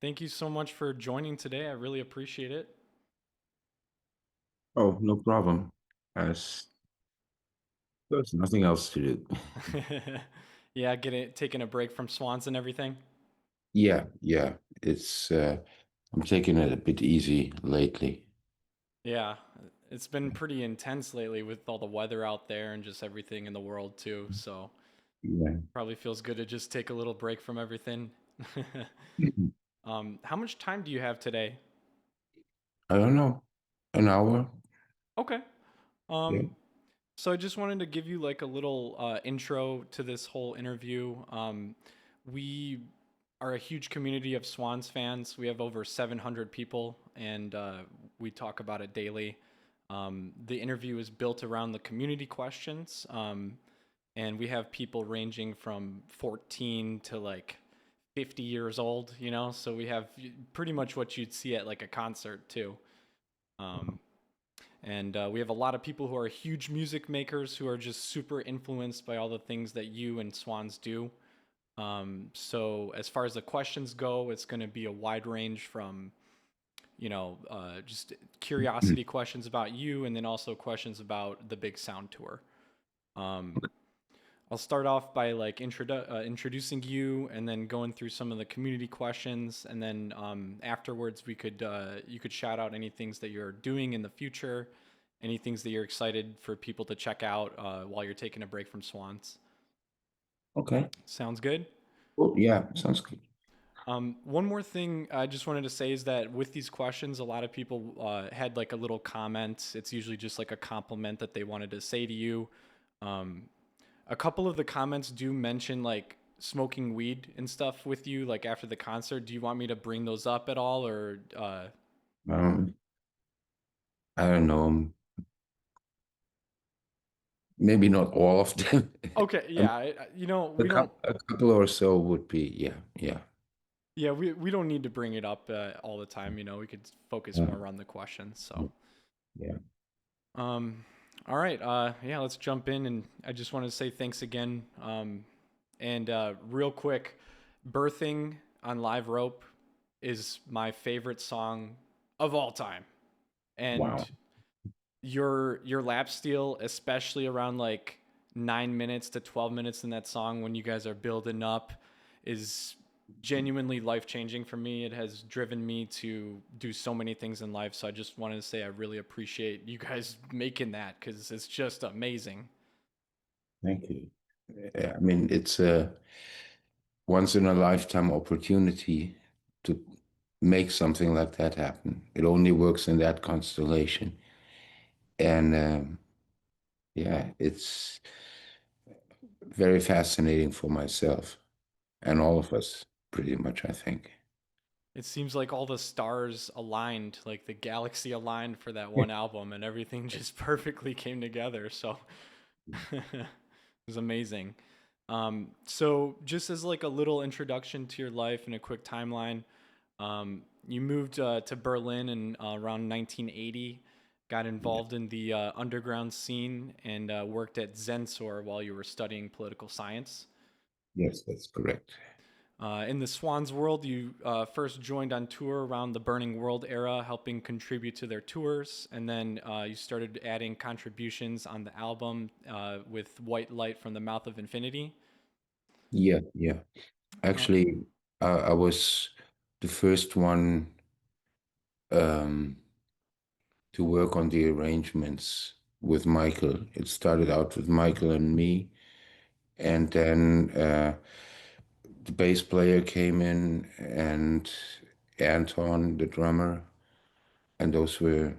Thank you so much for joining today. I really appreciate it. Oh, no problem. As there's nothing else to do. Yeah, taking a break from Swans and everything. Yeah, yeah. I'm taking it a bit easy lately. Yeah, it's been pretty intense lately with all the weather out there and just everything in the world too. So Yeah. probably feels good to just take a little break from everything. How much time do you have today? I don't know. An hour? Okay. Yeah. Um, So I just wanted to give you like a little intro to this whole interview. We are a huge community of Swans fans. We have over 700 people, and we talk about it daily. The interview is built around the community questions, and we have people ranging from 14 to like 50 years old. So we have pretty much what you'd see at like a concert too. Um, and we have a lot of people who are huge music makers who are just super influenced by all the things that you and Swans do. So as far as the questions go, it's going to be a wide range from, just curiosity questions about you, and then also questions about the Big Sound Tour. Um, I'll start off by like introducing you, and then going through some of the community questions, and then afterwards you could shout out any things that you're doing in the future, any things that you're excited for people to check out while you're taking a break from Swans. Okay. Sounds good. Well, yeah, sounds good. One more thing I just wanted to say is that with these questions, a lot of people had like a little comment. It's usually just like a compliment that they wanted to say to you. Um, a couple of the comments do mention like smoking weed and stuff with you, like after the concert. Do you want me to bring those up at all, or? Um, I don't know. Maybe not all of them. Okay, Um, yeah, we don't. a couple or so would be, yeah, yeah. Yeah, we don't need to bring it up all the time. We could focus Yeah, more on the questions. So, yeah. um, all right, yeah, let's jump in, and I just want to say thanks again. And real quick, "Birthing" on Live Rope is my favorite song of all time, Wow. and your lap steel, especially around like 9 minutes to 12 minutes in that song when you guys are building up, is genuinely life changing for me. It has driven me to do so many things in life. So I just wanted to say I really appreciate you guys making that because it's just amazing. Thank you. Yeah, I mean, it's a once in a lifetime opportunity to make something like that happen. It only works in that constellation. And yeah, it's very fascinating for myself and all of us, pretty much, I think. It seems like all the stars aligned, like the galaxy aligned for that one album, and everything just perfectly came together. So it was amazing. So just as like a little introduction to your life and a quick timeline, you moved to Berlin in around 1980, got Yeah. involved in the underground scene, and worked at Zensor while you were studying political science. Yes, that's correct. In the Swans world, you first joined on tour around the Burning World era, helping contribute to their tours, and then you started adding contributions on the album with White Light from the Mouth of Infinity. Yeah, yeah. Uh, Actually, I was the first one um, to work on the arrangements with Michael. It started out with Michael and me, and then the bass player came in and Anton, the drummer, and those were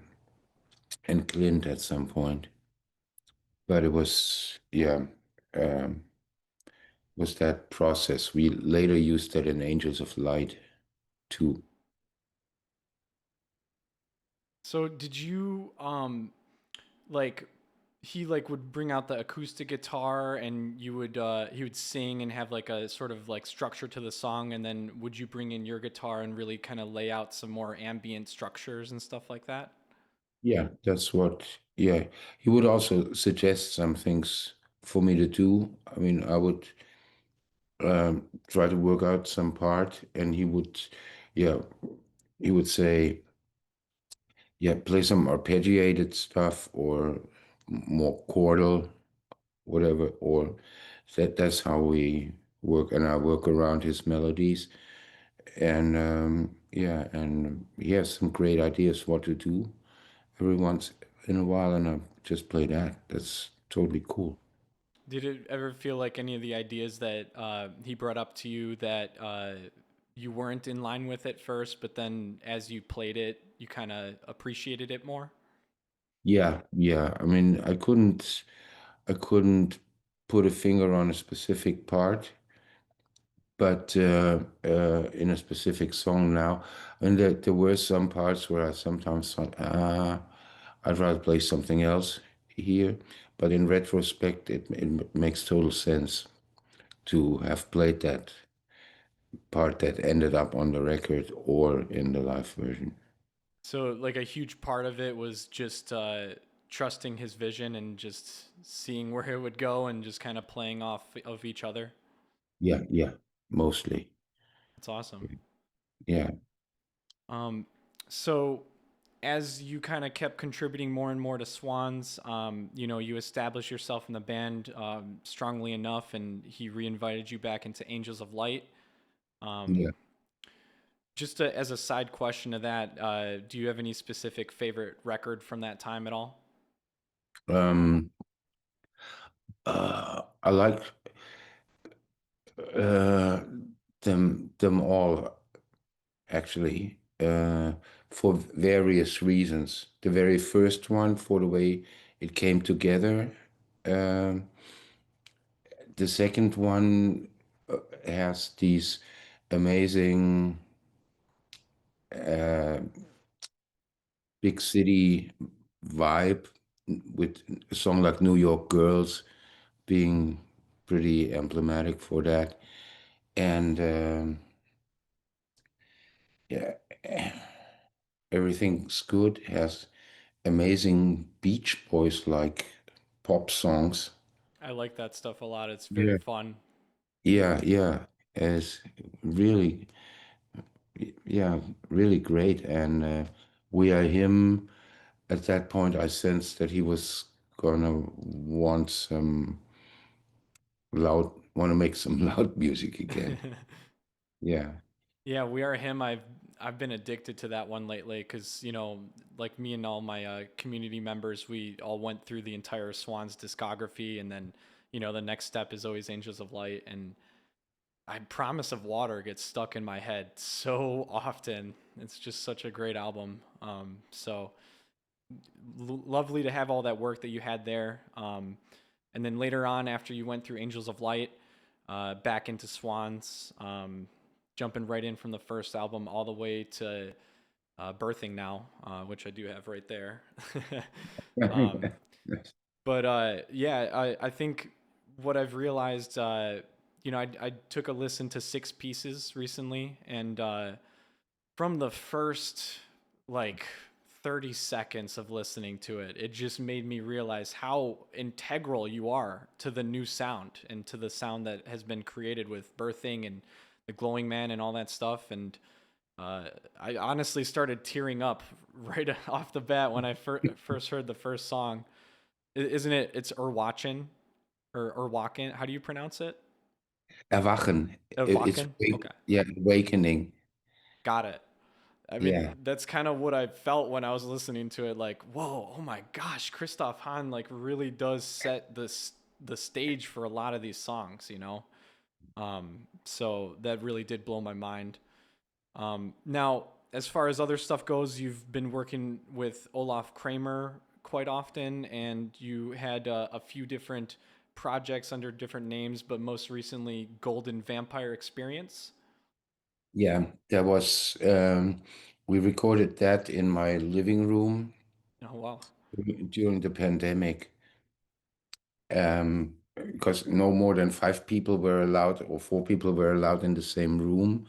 and Clint at some point. But it was, yeah, um, was that process. We later used that in Angels of Light too. so did you like he like would bring out the acoustic guitar and you would he would sing and have like a sort of like structure to the song, and then would you bring in your guitar and really kind of lay out some more ambient structures and stuff like that? Yeah, that's what, yeah. He would also suggest some things for me to do. I mean, I would try to work out some part, and he would, yeah, he would say, yeah, play some arpeggiated stuff or more chordal, whatever, or that's how we work, and I work around his melodies. And yeah, and he has some great ideas what to do every once in a while, and I just play that. That's totally cool. Did it ever feel like any of the ideas that he brought up to you that you weren't in line with at first, but then as you played it, you kind of appreciated it more? Yeah, yeah. I mean, I couldn't put a finger on a specific part, but in a specific song now, and there were some parts where I sometimes thought, I'd rather play something else here. But in retrospect, it makes total sense to have played that part that ended up on the record or in the live version. So, like, a huge part of it was just trusting his vision and just seeing where it would go and just kind of playing off of each other. Yeah, yeah, mostly. That's awesome. Yeah, Um, so as you kind of kept contributing more and more to Swans, you established yourself in the band strongly enough, and he reinvited you back into Angels of Light. yeah. Um, as a side question to that, do you have any specific favorite record from that time at all? Um, I like uh, them all actually, for various reasons. The very first one for the way it came together. Um, the second one has these amazing uh, big city vibe with a song like New York Girls being pretty emblematic for that. And yeah, everything's good. Has amazing Beach Boys like pop songs. I like that stuff a lot. It's very Yeah. fun. Yeah, yeah. It's really, yeah, really great. And We Are Him, at that point, I sensed that he was gonna want to make some loud music again. Yeah. Yeah, We Are Him. I've been addicted to that one lately because like me and all my community members, we all went through the entire Swans discography, and then the next step is always Angels of Light, and I Promise of Water gets stuck in my head so often. It's just such a great album. Lovely to have all that work that you had there. And then later on, after you went through Angels of Light, back into Swans, jumping right in from the first album all the way to Birthing Now, which I do have right there. um, but yeah, I think what I've realized, I took a listen to Six Pieces recently, and from the first like 30 seconds of listening to it, it just made me realize how integral you are to the new sound and to the sound that has been created with Birthing and the Glowing Man and all that stuff. And uh, I honestly started tearing up right off the bat when I first heard the first song. Isn't it? It's Erwachen or Erwachen. How do you pronounce it? Erwachen. It's Erwachen. Okay, yeah, awakening. got it. I mean, Yeah. that's kind of what I felt when I was listening to it. Like, whoa, oh my gosh, Kristof Hahn like really does set the stage for a lot of these songs. So that really did blow my mind. Now, as far as other stuff goes, you've been working with Olaf Kramer quite often, and you had a few different projects under different names, but most recently, Golden Vampire Experience. Yeah, we recorded that in my living room Oh wow. during the pandemic, because no more than five people were allowed or four people were allowed in the same room.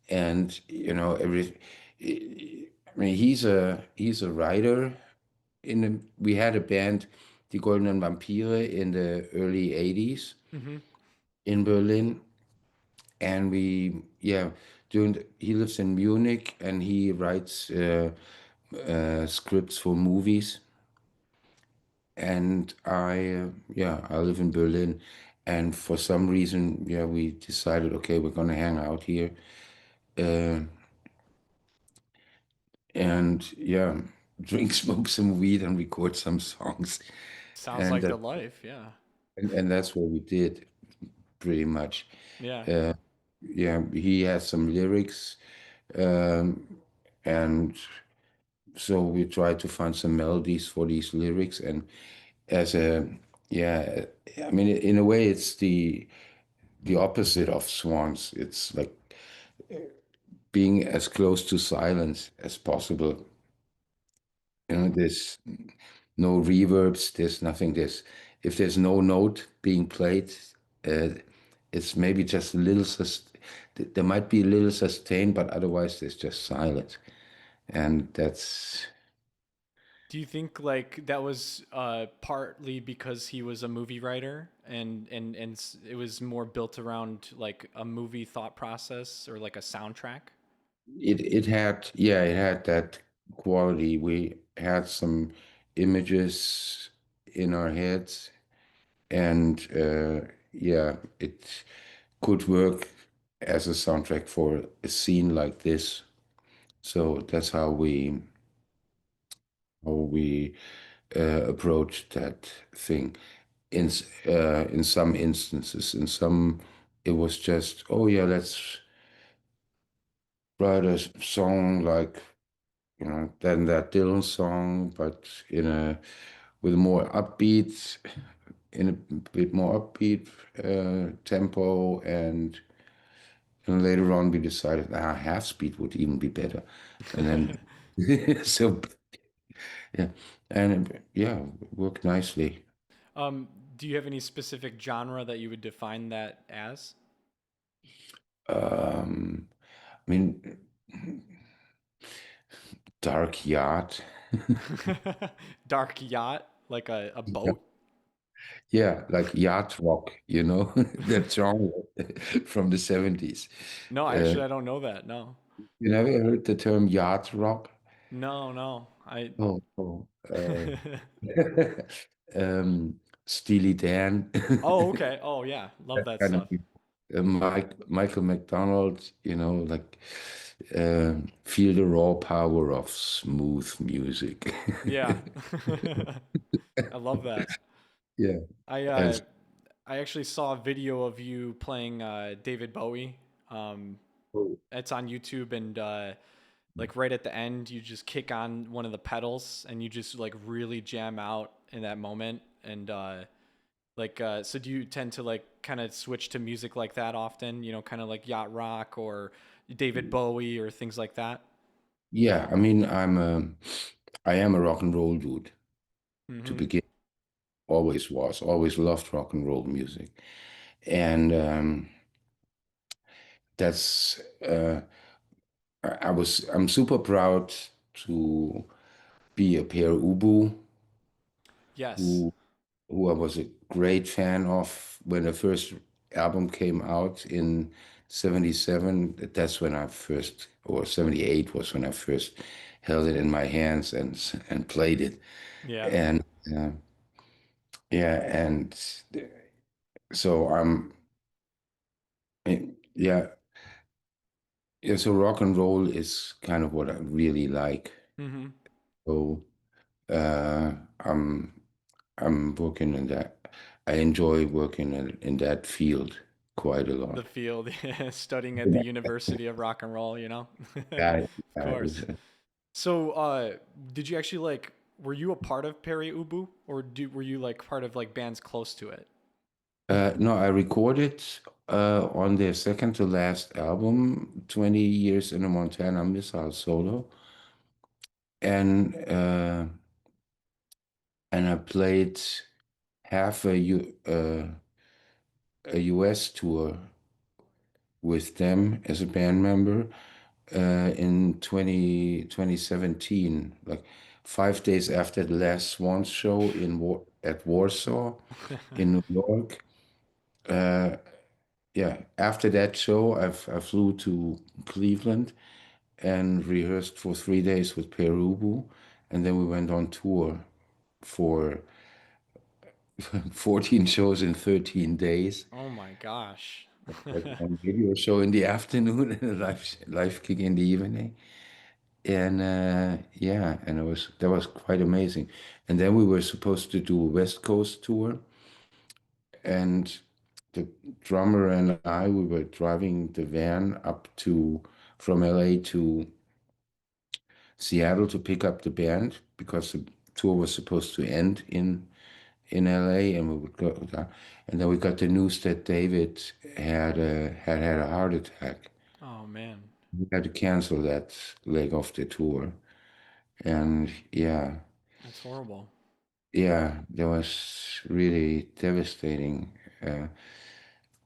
And, I mean, he's a writer we had a band, Die Goldenen Vampire, in the early 80s Mm-hmm. in Berlin. And we, yeah, he lives in Munich and he writes scripts for movies. And yeah, I live in Berlin. And for some reason, yeah, we decided, okay, we're gonna hang out here. Uh, and yeah, drink, smoke some weed, and record some songs. Sounds And like the life. Yeah. and that's what we did pretty much. Yeah. Uh, yeah, he has some lyrics, um, and so we tried to find some melodies for these lyrics. And as a yeah, I mean, in a way, it's the opposite of Swans. It's like being as close to silence as possible. There's no reverbs, there's nothing. If there's no note being played, uh, it's maybe just a little there might be a little sustain, but otherwise there's just silence. And that's Do you think like that was partly because he was a movie writer and it was more built around like a movie thought process or like a soundtrack? it had, yeah, it had that quality. We had some images in our heads, and yeah, it could work as a soundtrack for a scene like this. So that's how we approached that thing. In some instances, in some it was just, oh yeah, let's write a song like, than that Dylan song, but in a with a more upbeat, in a bit more upbeat tempo, and later on we decided, half speed would even be better, and then so yeah, and yeah, worked nicely. um, do you have any specific genre that you would define that as? I mean, dark yacht. Dark yacht, like a boat? Yeah, like yacht rock, that genre from the 70s. No, Uh, actually, I don't know that. No, you never heard the term yacht rock? no. I. Oh, oh. Steely Dan, Oh, okay. Oh, yeah. Love that that kind of stuff. people. Michael McDonald, like feel the raw power of smooth music. Yeah. I love that. Yeah. I And uh I actually saw a video of you playing David Bowie. Um so, it's on YouTube and like right at the end you just kick on one of the pedals and you just like really jam out in that moment and so do you tend to like kind of switch to music like that often, kind of like yacht rock or David Bowie or things like that? yeah, I mean, I am a rock and roll dude to Mhm. begin. Always was, always loved rock and roll music. And that's I'm super proud to be a Peer Ubu Yes. who I was a great fan of when the first album came out in 77. That's when I first, or 78 was when I first held it in my hands and played it. Yeah. And uh, yeah, and so yeah, yeah, so rock and roll is kind of what I really like. Mhm. So uh, I'm I'm working in that. I enjoy working in that field quite a The lot. field, studying at the University of Rock and Roll, Yeah, Of course. So, did you actually like? Were you a part of Perry Ubu, or were you like part of like bands close to it? no, I recorded on their second to last album, 20 Years in a Montana Missile solo, and I played half a US tour with them as a band member in 2017, like 5 days after the last Swans show at Warsaw in New York. Uh, yeah, after that show, I flew to Cleveland and rehearsed for 3 days with Perubu, and then we went on tour for 14 shows in 13 days. Oh my gosh. Like one video show in the afternoon and a live gig in the evening. And yeah, and that was quite amazing. And then we were supposed to do a West Coast tour, and the drummer and I, we were driving the van up to from LA to Seattle to pick up the band because the tour was supposed to end in LA, and we would go there. And then we got the news that David had a heart attack. Oh man, We had to cancel that leg of the tour. And yeah, that's horrible. yeah, that was really devastating. Uh,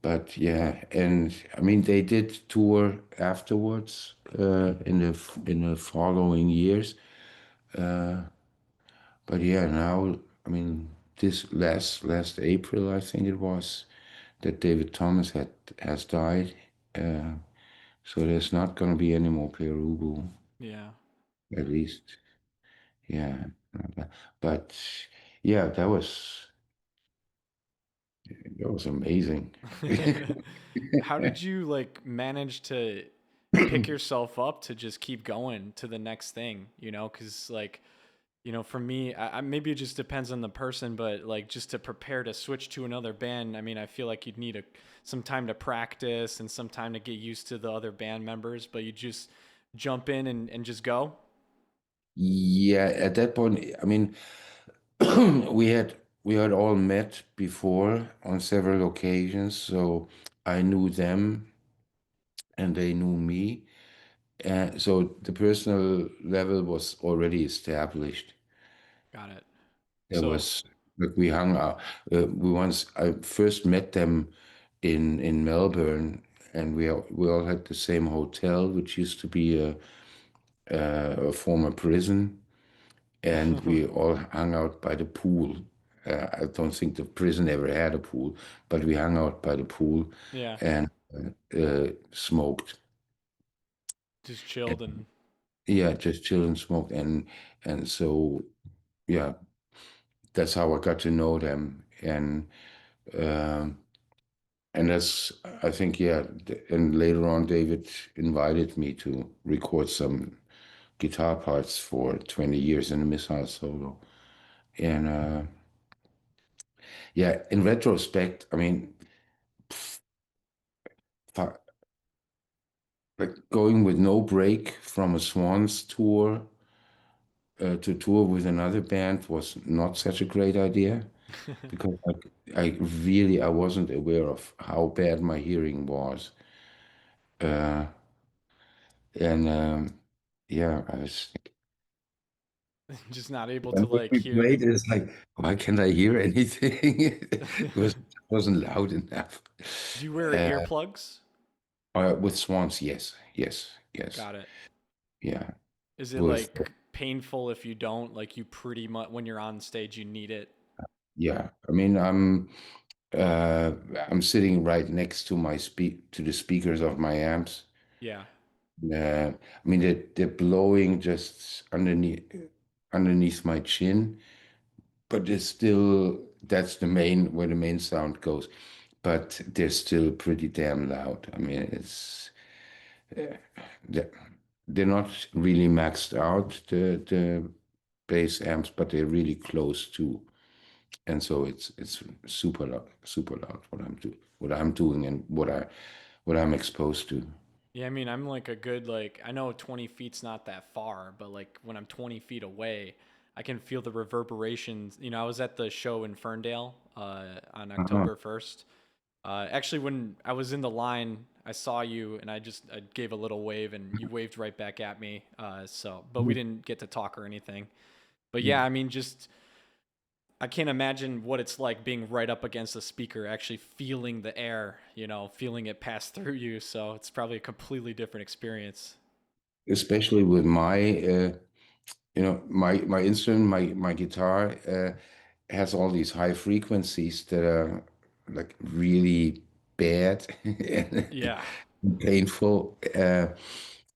but yeah, and I mean they did tour afterwards in the following years. Uh, but yeah, now I mean this last April I think it was that David Thomas has died. Uh, so there's not going to be any more Perubu, Yeah. at least. Yeah, but yeah, that was amazing. How did you like manage to pick yourself up to just keep going to the next thing, you know? Cuz like, you know, for me, maybe it just depends on the person, but like just to prepare to switch to another band, I mean, I feel like you'd need some time to practice and some time to get used to the other band members, but you just jump in and just go. Yeah, at that point, I mean, we had all met before on several occasions, so I knew them and they knew me. So the personal level was already established. Got it. There So, was like we hung out. I first met them in Melbourne, and we all had the same hotel, which used to be a former prison, and we all hung out by the pool. I don't think the prison ever had a pool, but we hung out by the pool yeah, and smoked. just chilled and Yeah, just chill and smoke, and so yeah, that's how I got to know them, um, and that's I think yeah, and later on David invited me to record some guitar parts for 20 years in the Missile solo, and yeah, in retrospect, I mean, fu- like going with no break from a Swans tour to tour with another band was not such a great idea because I wasn't aware of how bad my hearing was. Uh, and yeah, I was. just not able to And when like we hear the played, it's like, why can't I hear anything? Because it wasn't loud enough. Do you wear Uh, earplugs? with Swans, yes, yes, yes, Got it. yeah. Is it With like painful if you don't? Like you pretty much when you're on stage you need it. yeah, I mean, uh, I'm sitting right next to to the speakers of my amps. Yeah. I mean, they're blowing just underneath my chin, but it's still that's the main where the main sound goes. But they're still pretty damn loud. I mean, uh, they're, they're not really maxed out the bass amps, but they're really close to, and so it's super loud what I'm doing and what I'm exposed to. Yeah, I mean, I'm like a good like I know 20 feet's not that far, but like when I'm 20 feet away, I can feel the reverberations. You know, I was at the show in Ferndale on Uh-huh. October 1st. Actually, when I was in the line, I saw you and I gave a little wave and you waved right back at me. But we didn't get to talk or anything. But yeah, I mean, just I can't imagine what it's like being right up against a speaker, actually feeling the air, you know, feeling it pass through you. So it's probably a completely different experience. Especially with my instrument, my guitar has all these high frequencies that are like really bad and Yeah. painful.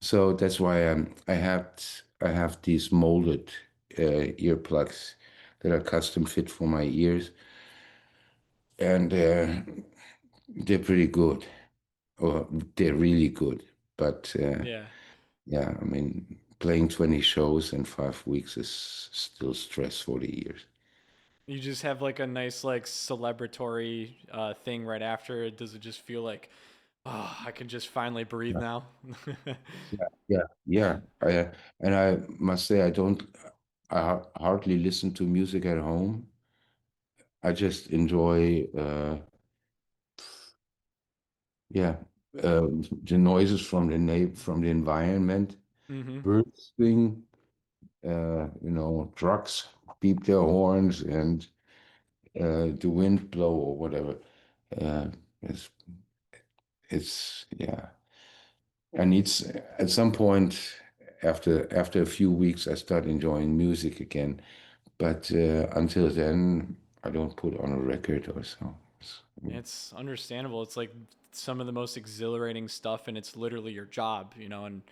So that's why I have these molded earplugs that are custom fit for my ears, and they're pretty good. Or they're really good. But Yeah. yeah, I mean, playing 20 shows in 5 weeks is still stress for the ears. You just have like a nice like celebratory thing right after. Does it just feel like, oh, I can just finally breathe Yeah, now? yeah. And I must say, I hardly listen to music at home. I just enjoy, yeah, the noises from from the environment, Mm-hmm. birds sing, trucks beep their horns, and the wind blow or whatever. Uh, it's yeah. I need at some point after a few weeks, I start enjoying music again. But until then, I don't put on a record or so. It's understandable. It's like some of the most exhilarating stuff, and it's literally your job, you know. And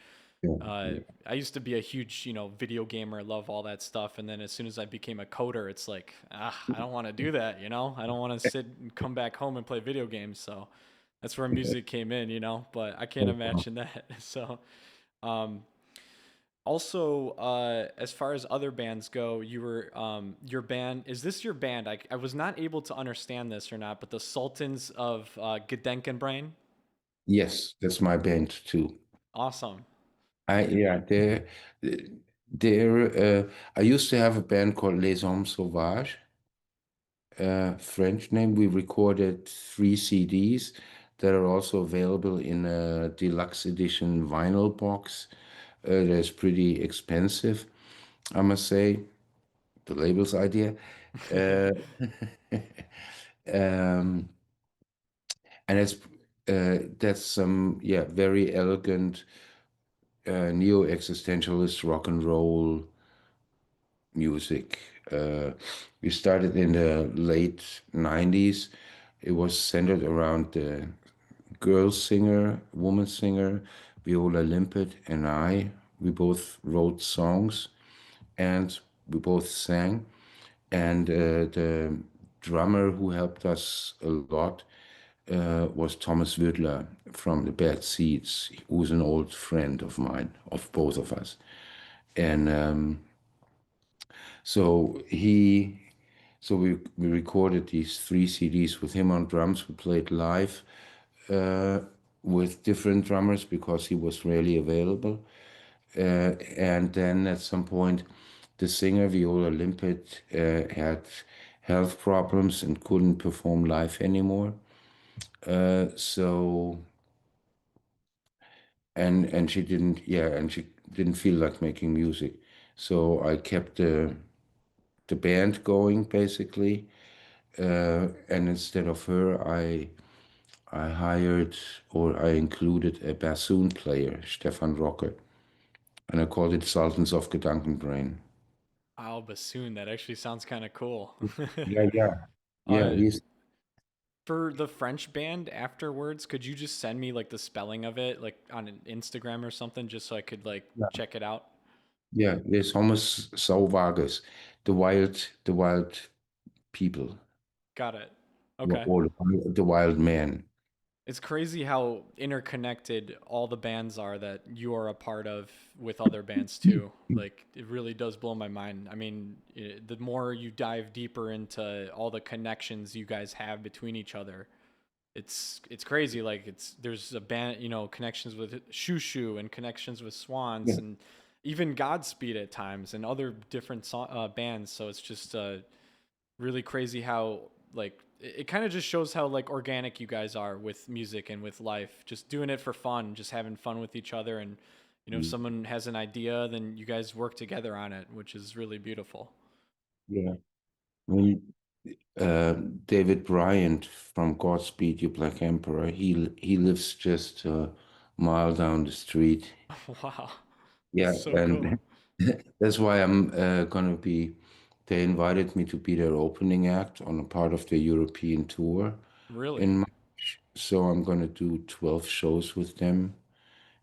Yeah, uh, yeah, I used to be a huge, video gamer, love all that stuff. And then as soon as I became a coder, it's like, I don't want to do that, you know. I don't want to sit and come back home and play video games. So that's where yeah. music came in, you know. But I can't No problem. imagine that. So, um, also, as far as other bands go, you were your band. Is this your band? I was not able to understand this or not, but the Sultans of Gedenkenbrain. Yes, that's my band too. Awesome. Yeah, they're I used to have a band called Les Hommes Sauvages, French name. We recorded 3 CDs that are also available in a deluxe edition vinyl box. That's pretty expensive, I must say. The label's idea. Uh, um, and that's some very elegant neo-existentialist rock and roll music. We started in the late 90s. It was centered around the girl singer, woman singer, Viola Limpet, and I. We both wrote songs and we both sang. And the drummer who helped us a lot was Thomas Würdler from the Bad Seeds, who's an old friend of mine, of both of us. And so he, so we recorded these 3 CDs with him on drums. We played live uh, with different drummers because he was rarely available. And then at some point, the singer Viola Limpet had health problems and couldn't perform live anymore. So and she didn't feel like making music. So I kept the band going basically. And instead of her, I hired or I included a bassoon player, Stefan Rocke, and I called it Sultans of Gedankenbrain. Wow, bassoon. That actually sounds kind of cool. Yeah, yeah, yeah. uh, He's for the French band afterwards, could you just send me like the spelling of it, like on an Instagram or something, just so I could like yeah, check it out? yeah. There's Thomas Sauvages, the wild people, Got it. Okay. or the wild man. It's crazy how interconnected all the bands are that you are a part of with other bands too. Like it really does blow my mind. I mean, the more you dive deeper into all the connections you guys have between each other, it's crazy. Like there's a band, connections with Shushu and connections with Swans Yeah, and even Godspeed at times and other different bands. So it's just really crazy how like it kind of just shows how like organic you guys are with music and with life, just doing it for fun, just having fun with each other. And if someone has an idea, then you guys work together on it, which is really beautiful. yeah. I mean, uh, David Bryant from Godspeed You Black Emperor. He lives just a mile down the street. Wow, that's Yeah, so cool. and that's why I'm gonna be. They invited me to be their opening act on a part of the European tour Really? in March. so I'm gonna do 12 shows with them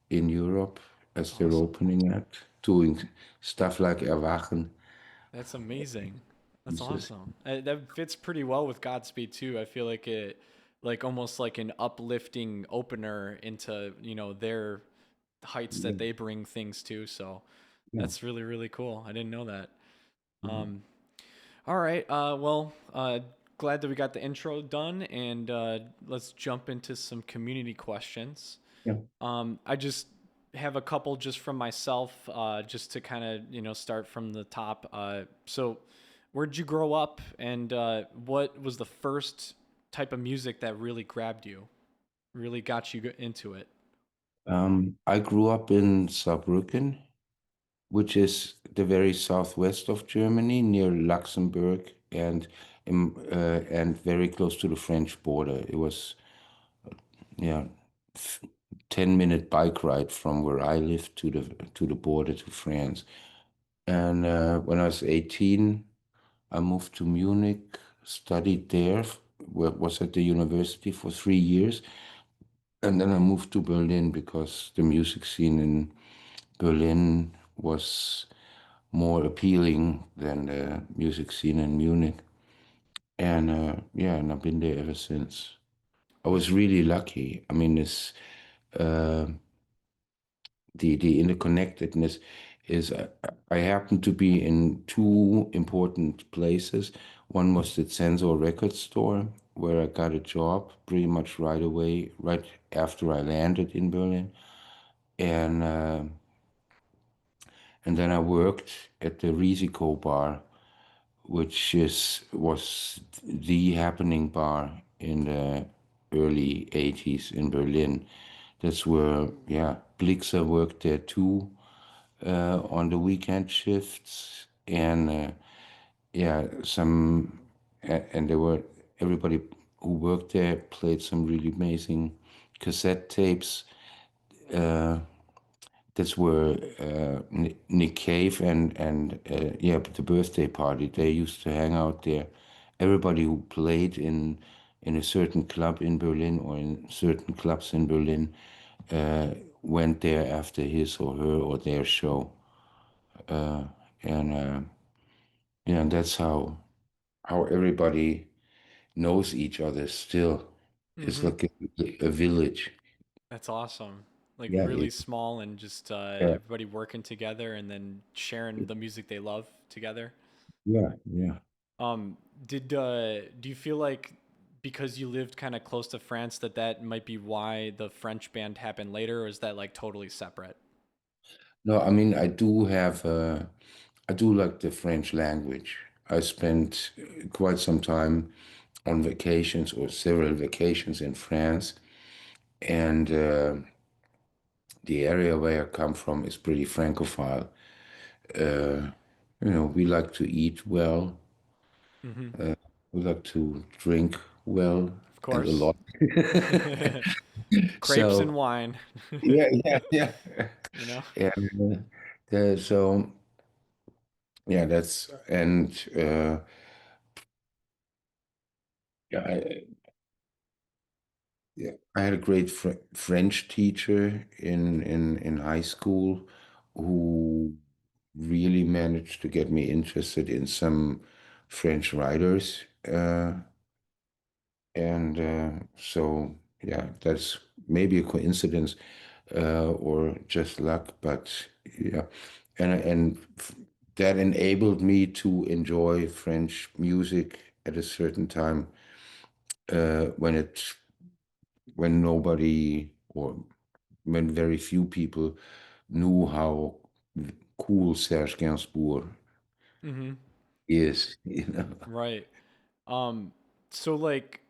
in Europe as their Awesome. opening act, doing stuff like Erwachen. That's amazing. That's Pieces. awesome. That fits pretty well with Godspeed too. I feel like like almost like an uplifting opener into, their heights Yeah, that they bring things to. So yeah. that's really, really cool. I didn't know that. Mhm. Um, all right. Well, glad that we got the intro done, and let's jump into some community questions. Yeah. I just have a couple just from myself, just to kind of start from the top. So, where'd you grow up, and what was the first type of music that really grabbed you, really got you into it? I grew up in Saarbrücken, which is the very southwest of Germany, near Luxembourg and very close to the French border. It was, yeah, 10-minute bike ride from where I lived to the border to France. And when I was 18, I moved to Munich, studied there, was at the university for 3 years, and then I moved to Berlin because the music scene in Berlin was more appealing than the music scene in Munich. And yeah, and I've been there ever since. I was really lucky. I mean, uh, the interconnectedness is I happened to be in two important places. One was the Censor record store where I got a job pretty much right away, right after I landed in Berlin, and uh, and then I worked at the Risiko bar, which is was the happening bar in the early 80s in Berlin. That's where, yeah, Blixer worked there too, on the weekend shifts, and yeah, and there were everybody who worked there played some really amazing cassette tapes. Uh, that's where Nick Cave and yeah, the birthday party. They used to hang out there. Everybody who played in a certain club in Berlin or in certain clubs in Berlin went there after his or her or their show. And yeah, and that's how everybody knows each other still. It's Mm-hmm. like a village. That's awesome. Like Yeah, really small and just yeah, everybody working together and then sharing the music they love together. yeah, yeah. Um, did do you feel like because you lived kind of close to France that might be why the French band happened later, or is that like totally separate? No, I mean I do like the French language. I spent quite some time on vacations or several vacations in France, and the area where I come from is pretty Francophile. Uh, we like to eat well. Mm-hmm. We like to drink well Of and a course. lot. Crepes So and wine. yeah, yeah, yeah. You know? And so yeah, that's and yeah, yeah, I had a great French teacher in high school who really managed to get me interested in some French writers. And so, yeah, that's maybe a coincidence or just luck, but yeah, and that enabled me to enjoy French music at a certain time when nobody or when very few people knew how cool Serge Gainsbourg Mm-hmm. is, you know. Right. Um, so like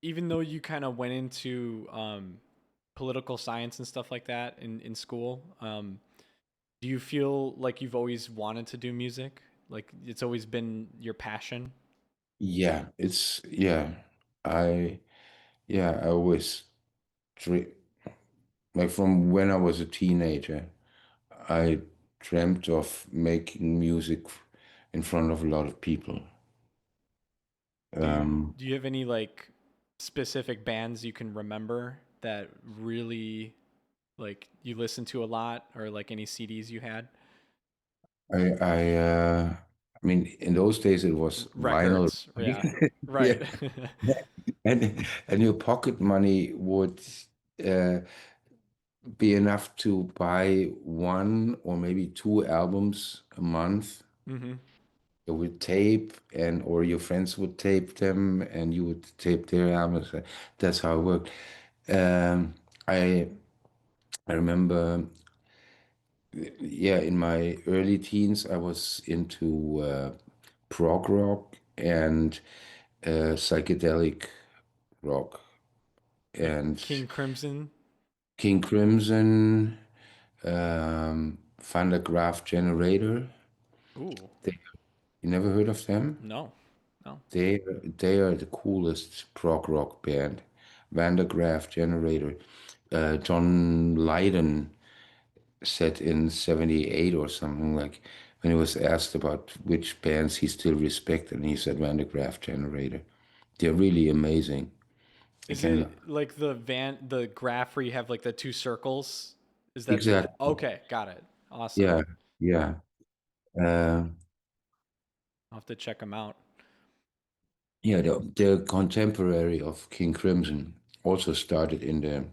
even though you kind of went into political science and stuff like that in school, do you feel like you've always wanted to do music? Like it's always been your passion? Yeah, I I always dream like from when I was a teenager, I dreamt of making music in front of a lot of people. Do you Um, do you have any like specific bands you can remember that really like you listen to a lot, or like any CDs you had? I mean, in those days it was vinyl. Records, yeah. Yeah. Right. And your pocket money would uh, be enough to buy one or maybe two albums a month Mhm. with tape, and or your friends would tape them and you would tape their albums. That's how it worked. Um, I I remember, yeah, in my early teens, I was into prog rock and psychedelic rock Like and King Crimson. King Crimson, Van der Graaf Generator. Ooh. They, you never heard of them? No. No. They are the coolest prog rock band. Van der Graaf Generator. John Lydon said in 78 or something, like, when he was asked about which bands he still respected, and he said Van der Graaf Generator. They're really amazing. I Is can it like the graph where you have like the two circles? Is that the exactly. okay, got it. Awesome. Yeah, yeah. Uh, I'll have to check them out. yeah, the contemporary of King Crimson also started in the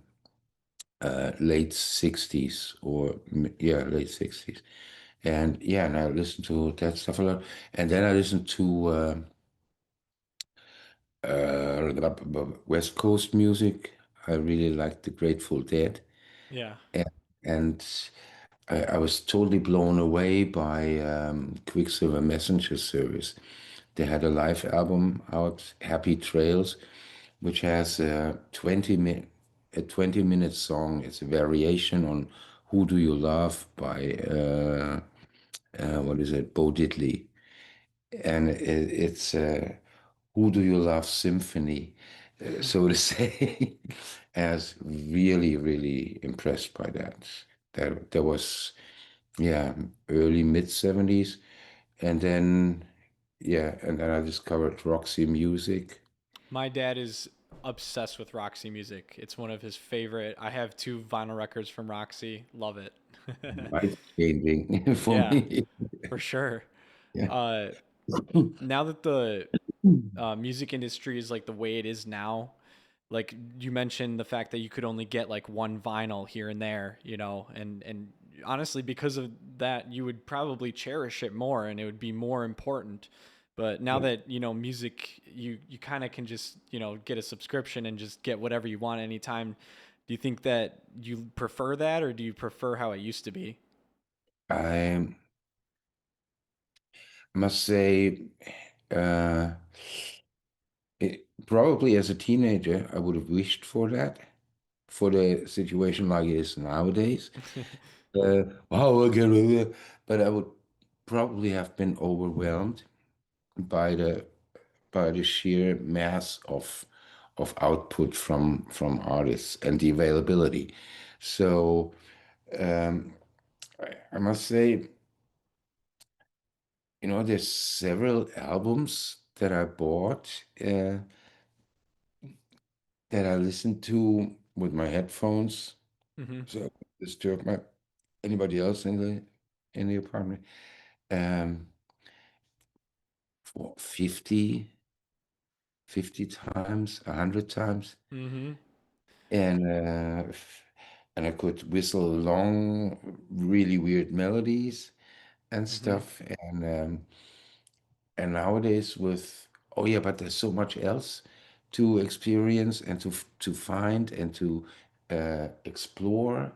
late 60s, or yeah, late 60s. And yeah, and I listened to that stuff a lot. And then I listened to West Coast music. I really liked the Grateful Dead. Yeah. And, and I was totally blown away by Quicksilver Messenger Service. They had a live album out, Happy Trails, which has a 20-minute song. It's a variation on Who Do You Love by what is it, Bo Diddley. And it's Who Do You Love Symphony, so to say. I was really, really impressed by that. That was, yeah, early mid 70s. And then, yeah, and then I discovered Roxy Music. My dad is obsessed with Roxy music. It's one of his favorite. I have two vinyl records from Roxy. Love it. Life changing for Yeah, me. for sure. Yeah. Uh, Now that the music industry is like the way it is now, like you mentioned the fact that you could only get like one vinyl here and there, and honestly, because of that, you would probably cherish it more and it would be more important. But now Yeah. that music, you kind of can just get a subscription and just get whatever you want anytime. Do you think that you prefer that, or do you prefer how it used to be? I must say, uh, probably as a teenager, I would have wished for that, for the situation like it is nowadays. Wow, I get it. But I would probably have been overwhelmed by the sheer mass of output from artists and the availability. So um, I must say, there's several albums that I bought that I listened to with my headphones, Hmm. so I don't disturb anybody else in the apartment. Um, for 50 times, 100 times. Hmm. And and I could whistle long, really weird melodies and Hmm. stuff. And nowadays with, oh yeah, but there's so much else to experience and to find and to explore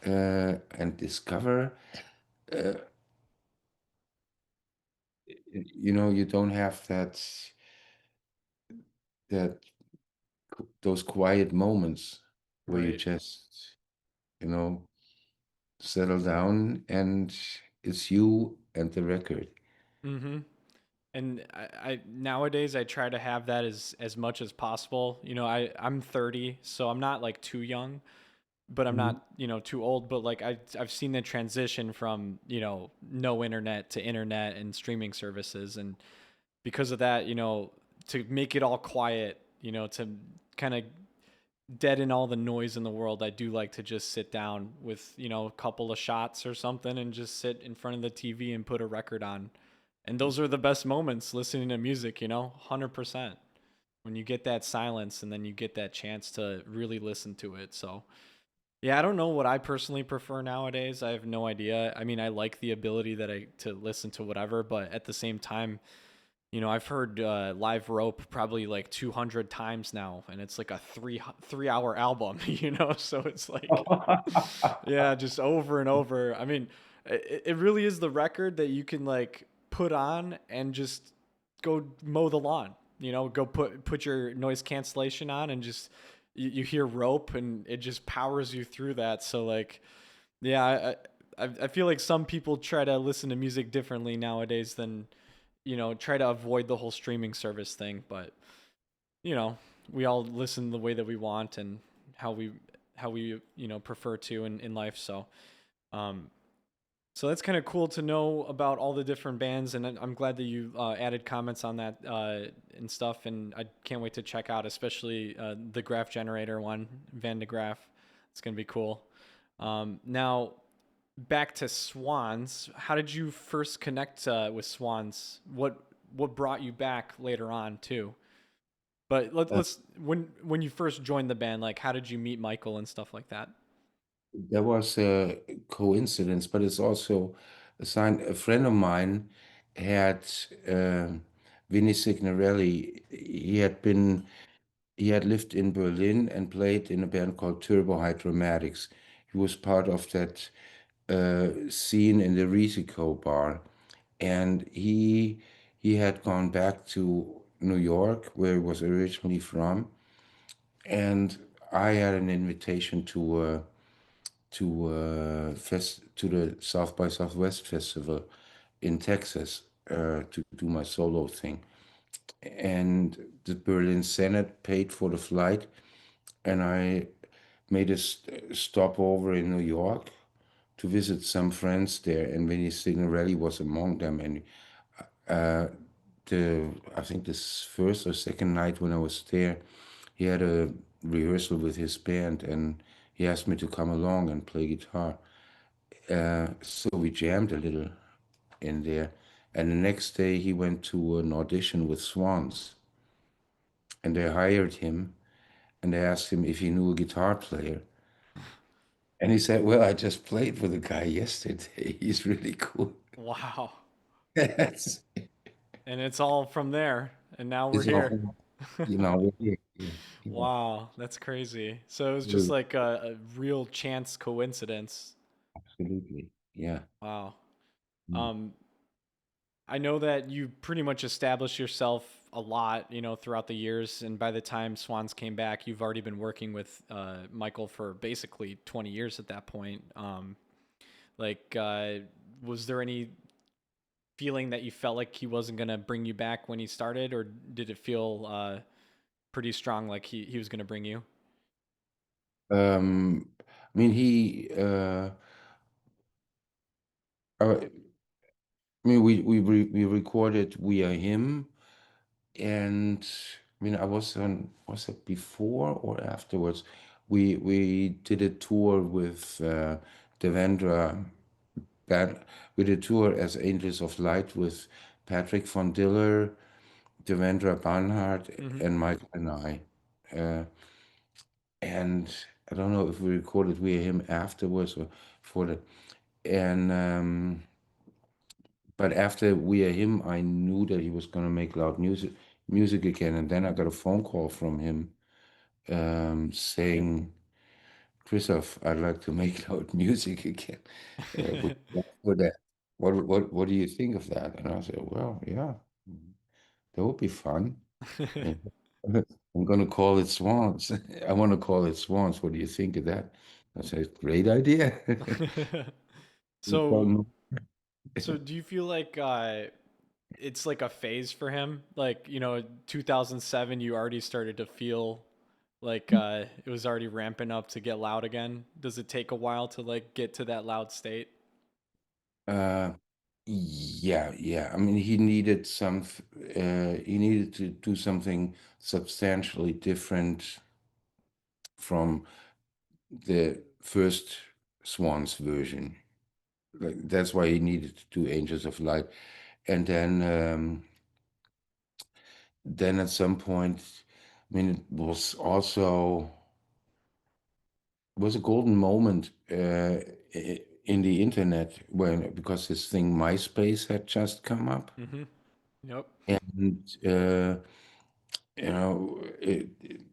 and discover. Uh, you don't have that those quiet moments where you Right. just, you know, settle down and it's you and the record. Hmm. And I nowadays I try to have that as much as possible. I'm 30, so I'm not like too young, but I'm Mhm. not too old. But like I've seen the transition from no internet to internet and streaming services, and because of that, to make it all quiet. to kind of deaden all the noise in the world, I do like to just sit down with, a couple of shots or something and just sit in front of the TV and put a record on. And those are the best moments listening to music, 100%. When you get that silence and then you get that chance to really listen to it. So, yeah, I don't know what I personally prefer nowadays. I have no idea. I mean, I like the ability that I to listen to whatever, but at the same time, I've heard Live Rope probably like 200 times now, and it's like a three hour album, So it's like, yeah, just over and over. I mean, it really is the record that you can like put on and just go mow the lawn. Go put your noise cancellation on and just you hear Rope and it just powers you through that. So like, yeah, I feel like some people try to listen to music differently nowadays than try to avoid the whole streaming service thing. But you know, we all listen the way that we want and how we prefer to in life. Um, so that's kind of cool to know about all the different bands, and I'm glad that you added comments on that and stuff. And I can't wait to check out, especially the Graph Generator one, Van de Graaff. It's gonna be cool. Now, back to Swans. How did you first connect with Swans? What brought you back later on too? But Uh, let's when you first joined the band, like how did you meet Michael and stuff like that? there was a coincidence, but it's also a sign. A friend of mine had Vinnie Signorelli. He had lived in Berlin and played in a band called Turbo Hydromatics. He was part of that scene in the Risiko bar, and he had gone back to New York, where he was originally from, and I had an invitation to the South by Southwest festival in Texas to do my solo thing, and the Berlin Senate paid for the flight, and I made a stopover in New York to visit some friends there, and Vinny Signorelli was among them. And uh, I think this first or second night when I was there, he had a rehearsal with his band, and he asked me to come along and play guitar. So we jammed a little in there, and the next day he went to an audition with Swans, and they hired him, and they asked him if he knew a guitar player. And he said, "Well, I just played with a guy yesterday. He's really cool." Wow. That's And it's all from there, and now we're it's here. all, yeah, yeah, yeah. Wow, that's crazy. So it was just Really, like a real chance coincidence. absolutely. Yeah. Wow. Mm. Um, I know that you pretty much established yourself a lot, throughout the years, and by the time Swans came back, you've already been working with Michael for basically 20 years at that point. Like, was there any feeling that you felt like he wasn't gonna bring you back when he started, or did it feel pretty strong, like he was gonna bring you? I mean, I mean, we recorded We Are Him, and I mean, was it before or afterwards? We did a tour with Devendra band. We did a tour as Angels of Light with Patrick von Diller, Devendra Banhart, Mm-hmm. and Michael and I. Uh, and I don't know if we recorded We Are Him afterwards or before that. And but after We Are Him, I knew that he was gonna make loud music again. And then I got a phone call from him saying, "Kristof, I'd like to make loud music again. Would you like for that? What do you think of that?" And I said, "Well, yeah, that would be fun. Yeah. I'm gonna call it Swans. I want to call it Swans. What do you think of that?" I said, "Great idea." so so do you feel like it's like a phase for him? Like, 2007, you already started to feel like it was already ramping up to get loud again. Does it take a while to like get to that loud state? Uh, yeah. I mean, he needed to do something substantially different from the first Swans version. Like that's why he needed to do Angels of Light, and then at some point, I mean, it was a golden moment in the internet when because this thing MySpace had just come up, Mm-hmm. Yep. and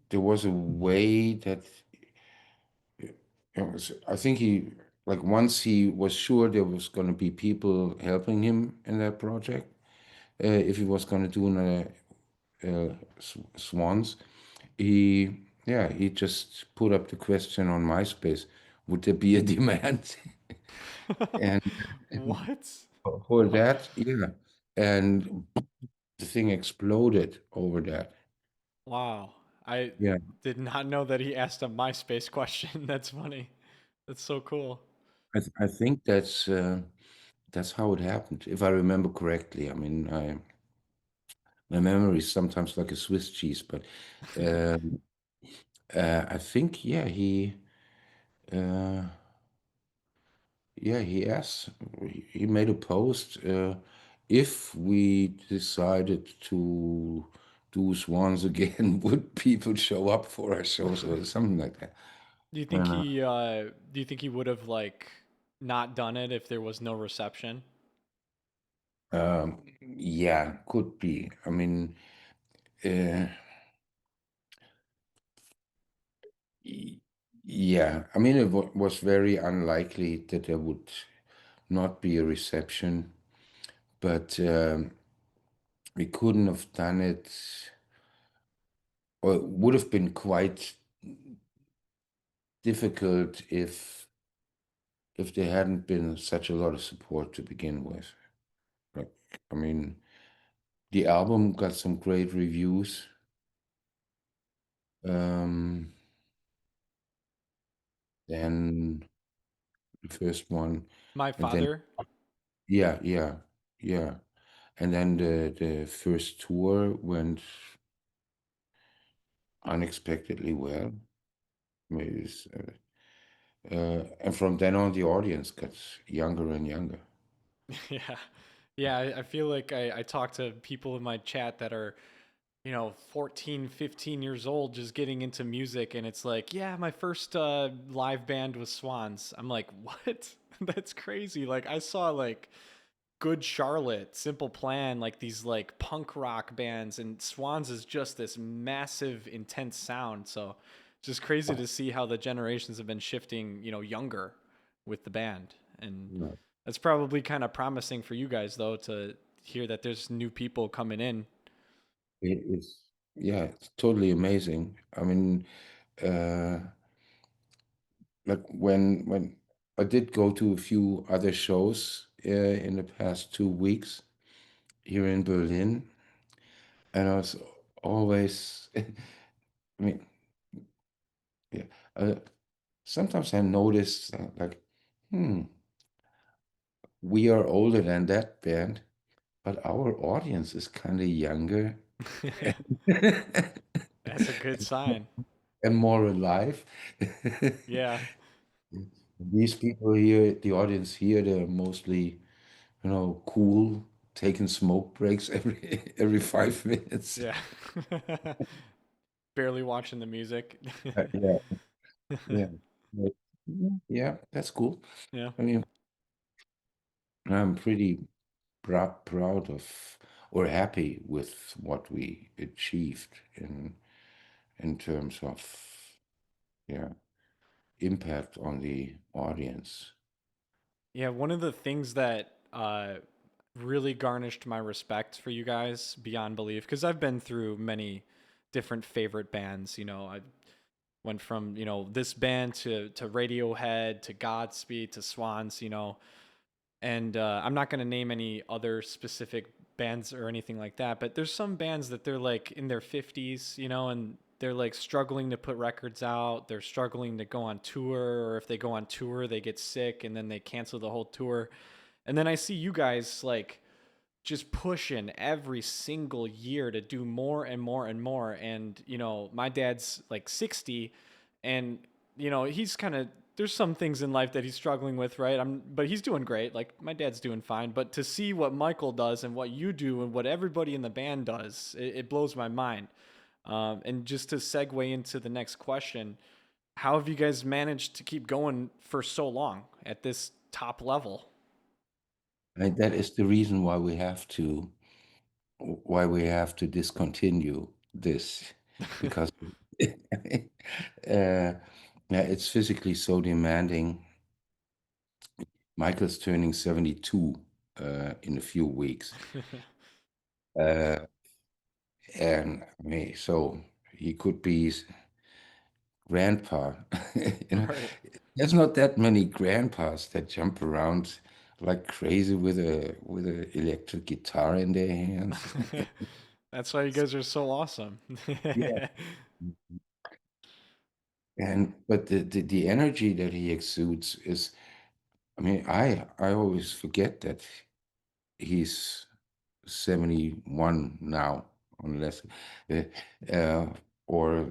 there was a way that I think he like once he was sure there was going to be people helping him in that project, if he was going to do Swans, he just put up the question on MySpace, would there be a demand? And What? for that, yeah, and the thing exploded over that. Wow. I Yeah, did not know that he asked a MySpace question. That's funny. That's so cool. I think that's how it happened, if I remember correctly. I mean, my memory is sometimes like a Swiss cheese, but um, I think uh, he asked, he made a post if we decided to do Swans again, would people show up for our shows or something like that? Do you think Uh, he would have like not done it if there was no reception? yeah, could be. I mean, uh, y- yeah, I mean, it was very unlikely that there would not be a reception, but we couldn't have done it, or it would have been quite difficult if there hadn't been such a lot of support to begin with. Like, I mean, the album got some great reviews. Um, then the first one, My and then father. yeah, yeah, and then the first tour went unexpectedly well. I mean, and from then on, the audience got younger and younger. Yeah. Yeah, I feel like I talk to people in my chat that are, 14, 15 years old just getting into music and it's like, yeah, my first live band was Swans. I'm like, what? That's crazy. Like I saw like Good Charlotte, Simple Plan, like these like punk rock bands, and Swans is just this massive, intense sound. So, just crazy to see how the generations have been shifting, younger with the band, and Yeah. that's probably kind of promising for you guys though to hear that there's new people coming in. It's yeah, it's totally amazing. I mean, uh, like when I did go to a few other shows in the past 2 weeks here in Berlin, and I was always, I mean, yeah, sometimes I noticed like, hmm, we are older than that band, but our audience is kind of younger That's a good sign. and more alive. Yeah. These people here, the audience here, they're mostly, cool, taking smoke breaks every 5 minutes. Yeah. Barely watching the music. Yeah, yeah, But, yeah. That's cool. Yeah. I mean, I'm pretty proud of or happy with what we achieved in terms of yeah impact on the audience. Yeah, one of the things that really garnished my respect for you guys beyond belief, because I've been through many different favorite bands. I went from this band to Radiohead to Godspeed to Swans. And I'm not going to name any other specific bands or anything like that, but there's some bands that they're like in their 50s, and they're like struggling to put records out. They're struggling to go on tour, or if they go on tour, they get sick and then they cancel the whole tour. And then I see you guys like just pushing every single year to do more and more and more. And, my dad's like 60, and, he's kind of, there's some things in life that he's struggling with, right? But he's doing great. Like, my dad's doing fine. But to see what Michael does and what you do and what everybody in the band does, it blows my mind. And just to segue into the next question, how have you guys managed to keep going for so long at this top level? And that is the reason why we have to discontinue this, because yeah, it's physically so demanding. Michael's turning 72 in a few weeks. Uh, and I mean, so he could be grandpa. You know, Right. there's not that many grandpas that jump around like crazy with a electric guitar in their hands. That's why you guys are so awesome. Yeah. And but the energy that he exudes is, I mean, I always forget that he's 71 now, unless uh, uh, or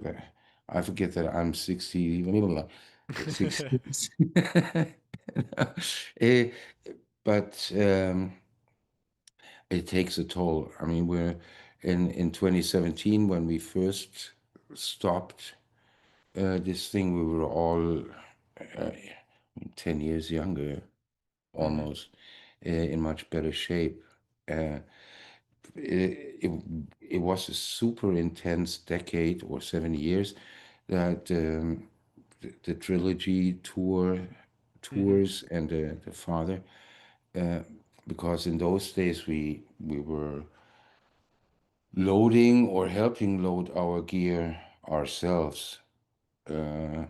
I forget that I'm 60, even like 60. Eh, but it takes a toll. I mean, we're in 2017 when we first stopped this thing, we were all 10 years younger, Hmm. almost, in much better shape. Uh, it, it, it was a super intense decade or 7 years that the trilogy Hmm. tours and the father, uh, because in those days we were loading or helping load our gear ourselves, uh,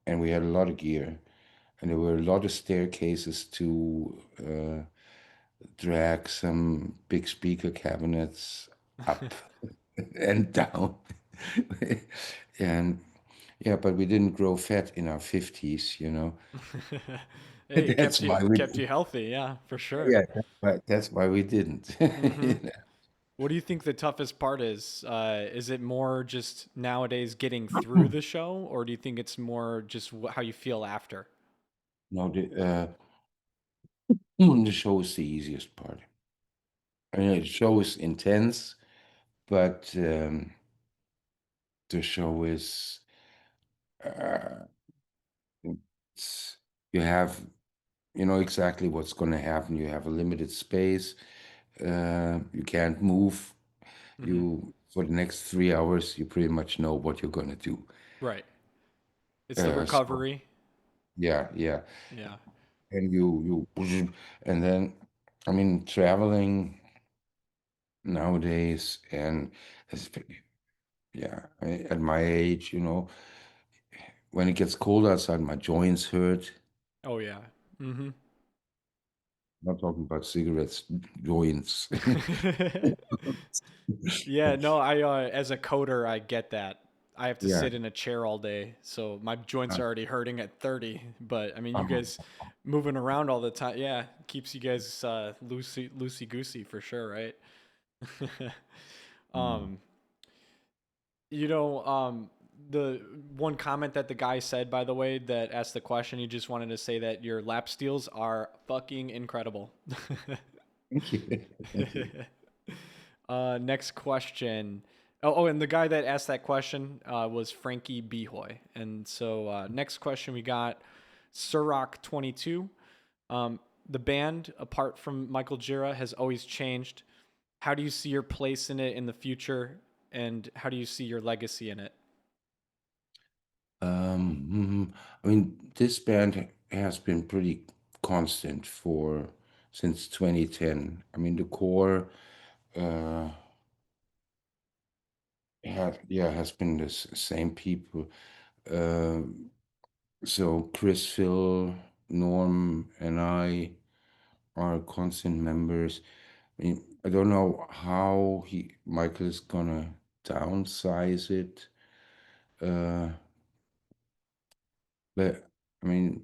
and we had a lot of gear, and there were a lot of staircases to drag some big speaker cabinets up and down. And yeah, but we didn't grow fat in our 50s, you know. Hey, it That's why we kept you healthy, yeah, for sure. yeah, that's why we didn't. Hmm. What do you think the toughest part is? Is it more just nowadays getting through the show, or do you think it's more just how you feel after? No, the show is the easiest part. I mean, the show is intense, but the show is uh, it's, you have you know exactly what's going to happen. You have a limited space. You can't move. Hmm. You for the next 3 hours, you pretty much know what you're going to do. Right. It's the So recovery. yeah, yeah, Yeah. and and then I mean traveling nowadays, and yeah, at my age, when it gets cold outside, my joints hurt. Oh yeah. Hmm. I'm not talking about cigarettes, joints. Yeah, no, I as a coder, I get that. I have to Yeah. sit in a chair all day, so my joints Uh, are already hurting at 30. But I mean, you um, guys moving around all the time, yeah, keeps you guys loosey goosey for sure, right? um, the one comment that the guy said, by the way, that asked the question, he just wanted to say that your lap steals are fucking incredible. Thank you. Thank you. Next question. Oh, and the guy that asked that question was Frankie Behoy. And so, next question we got Surrock22. The band, apart from Michael Gira, has always changed. How do you see your place in it in the future? And how do you see your legacy in it? I mean, this band has been pretty constant for since 2010. I mean, the core, uh, has been the same people. Uh, so Chris, Phil, Norm, and I are constant members. I mean, I don't know how Michael is gonna downsize it, uh, but I mean,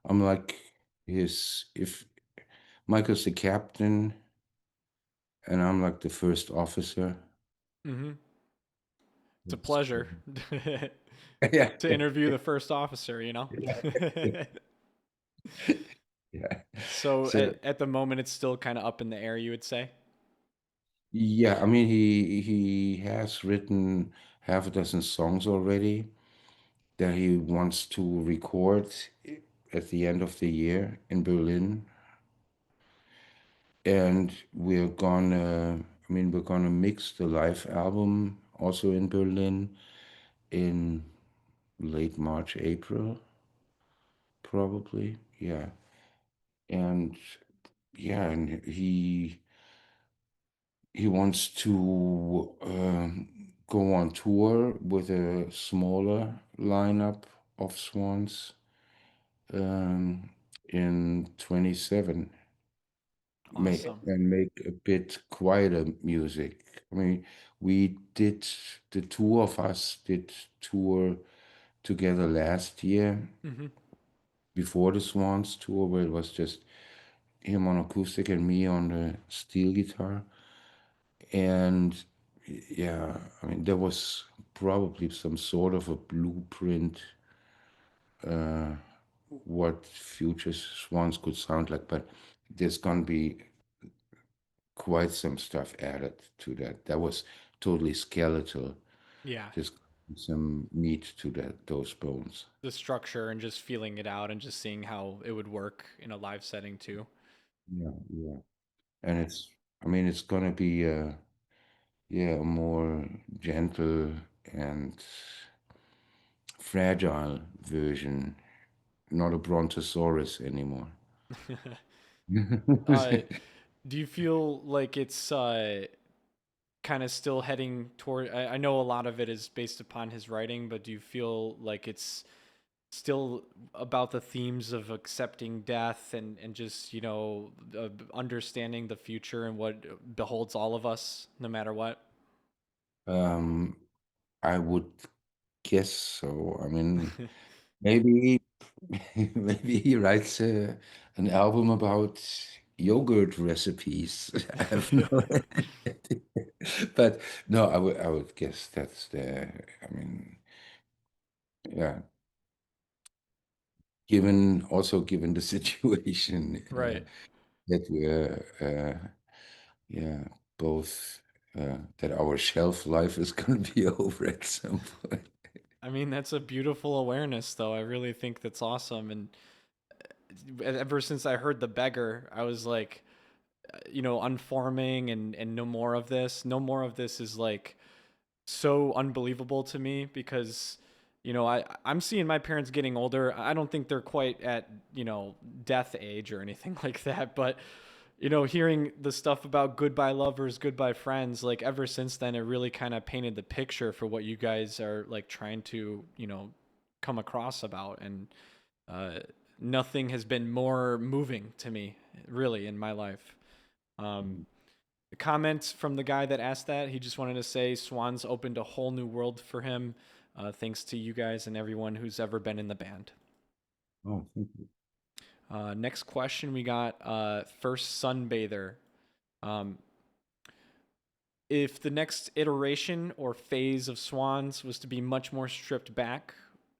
I'm like if Michael's the captain, and I'm like the first officer. Mm-hmm. It's a It's pleasure crazy. Yeah, to interview the first officer, you know? yeah, yeah. So So at the moment, it's still kind of up in the air, you would say? yeah, I mean he has written half a dozen songs already that he wants to record at the end of the year in Berlin. And we're gonna mix the live album also in Berlin in late March, April, probably. Yeah. And yeah, and he wants to go on tour with a smaller lineup of Swans um, in 27. Awesome. Make a bit quieter music. I mean, we did the two of us did tour together last year Mm-hmm. before the Swans tour, where it was just him on acoustic and me on the steel guitar. And yeah, I mean, there was probably some sort of a blueprint uh, what future Swans could sound like, but there's gonna be quite some stuff added to that. That was totally skeletal. Yeah. Just some meat to those bones. The structure and just feeling it out and just seeing how it would work in a live setting too. Yeah, yeah. And I mean, it's gonna be yeah, a more gentle and fragile version, not a brontosaurus anymore. uh, do you feel like it's kind of still heading toward? I know a lot of it is based upon his writing, but do you feel like it's still about the themes of accepting death and just understanding the future and what beholds all of us, no matter what? um, I would guess so. I mean, maybe maybe he writes an album about yogurt recipes. I have no idea. But no, I would guess that's I mean, yeah, given the situation Right. that we're yeah, both that our shelf life is going to be over at some point. I mean, that's a beautiful awareness, though. I really think that's awesome. And ever since I heard The Beggar, I was like, unforming and no more of this. No more of this is like so unbelievable to me because I'm seeing my parents getting older. I don't think they're quite at death age or anything like that, but hearing the stuff about goodbye lovers, goodbye friends, like ever since then, it really kind of painted the picture for what you guys are like trying to come across about. And uh, nothing has been more moving to me, really, in my life. Um, the comments from the guy that asked that, he just wanted to say Swans opened a whole new world for him, thanks to you guys and everyone who's ever been in the band. Oh, thank you. Next question, we got First Sunbather. Um, if the next iteration or phase of Swans was to be much more stripped back,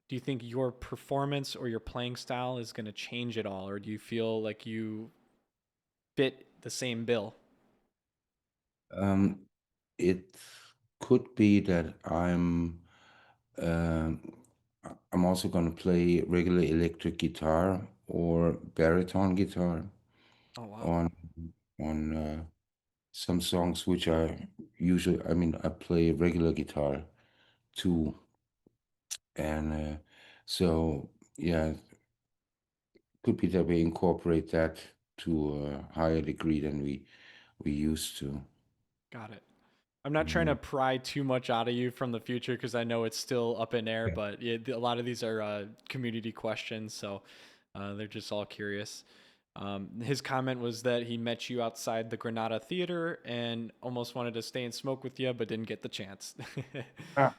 do you think your performance or your playing style is going to change at all, or do you feel like you fit the same bill? Um, it could be that um, I'm also going to play regular electric guitar or baritone guitar Oh wow, on some songs which I usually, I mean, I play regular guitar too, and so yeah, could be that we incorporate that to a higher degree than we used to. got it. I'm not trying Yeah. to pry too much out of you from the future because I know it's still up in air, Yeah. but yeah, a lot of these are community questions, so they're just all curious. His comment was that he met you outside the Granada Theater and almost wanted to stay and smoke with you, but didn't get the chance. Ah,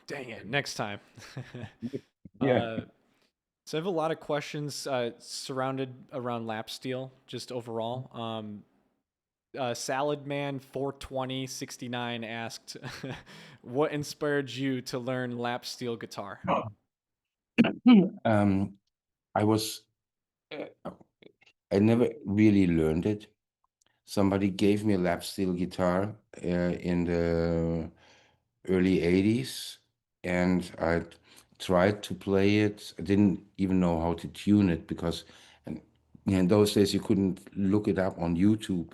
Dang it, next time. yeah. uh, so I have a lot of questions surrounded around lap steel, just overall. Salad Man 42069 asked, "What inspired you to learn lap steel guitar?" Um, I was, I never really learned it. Somebody gave me a lap steel guitar in the early 80s, and I tried to play it. I didn't even know how to tune it because in those days you couldn't look it up on YouTube.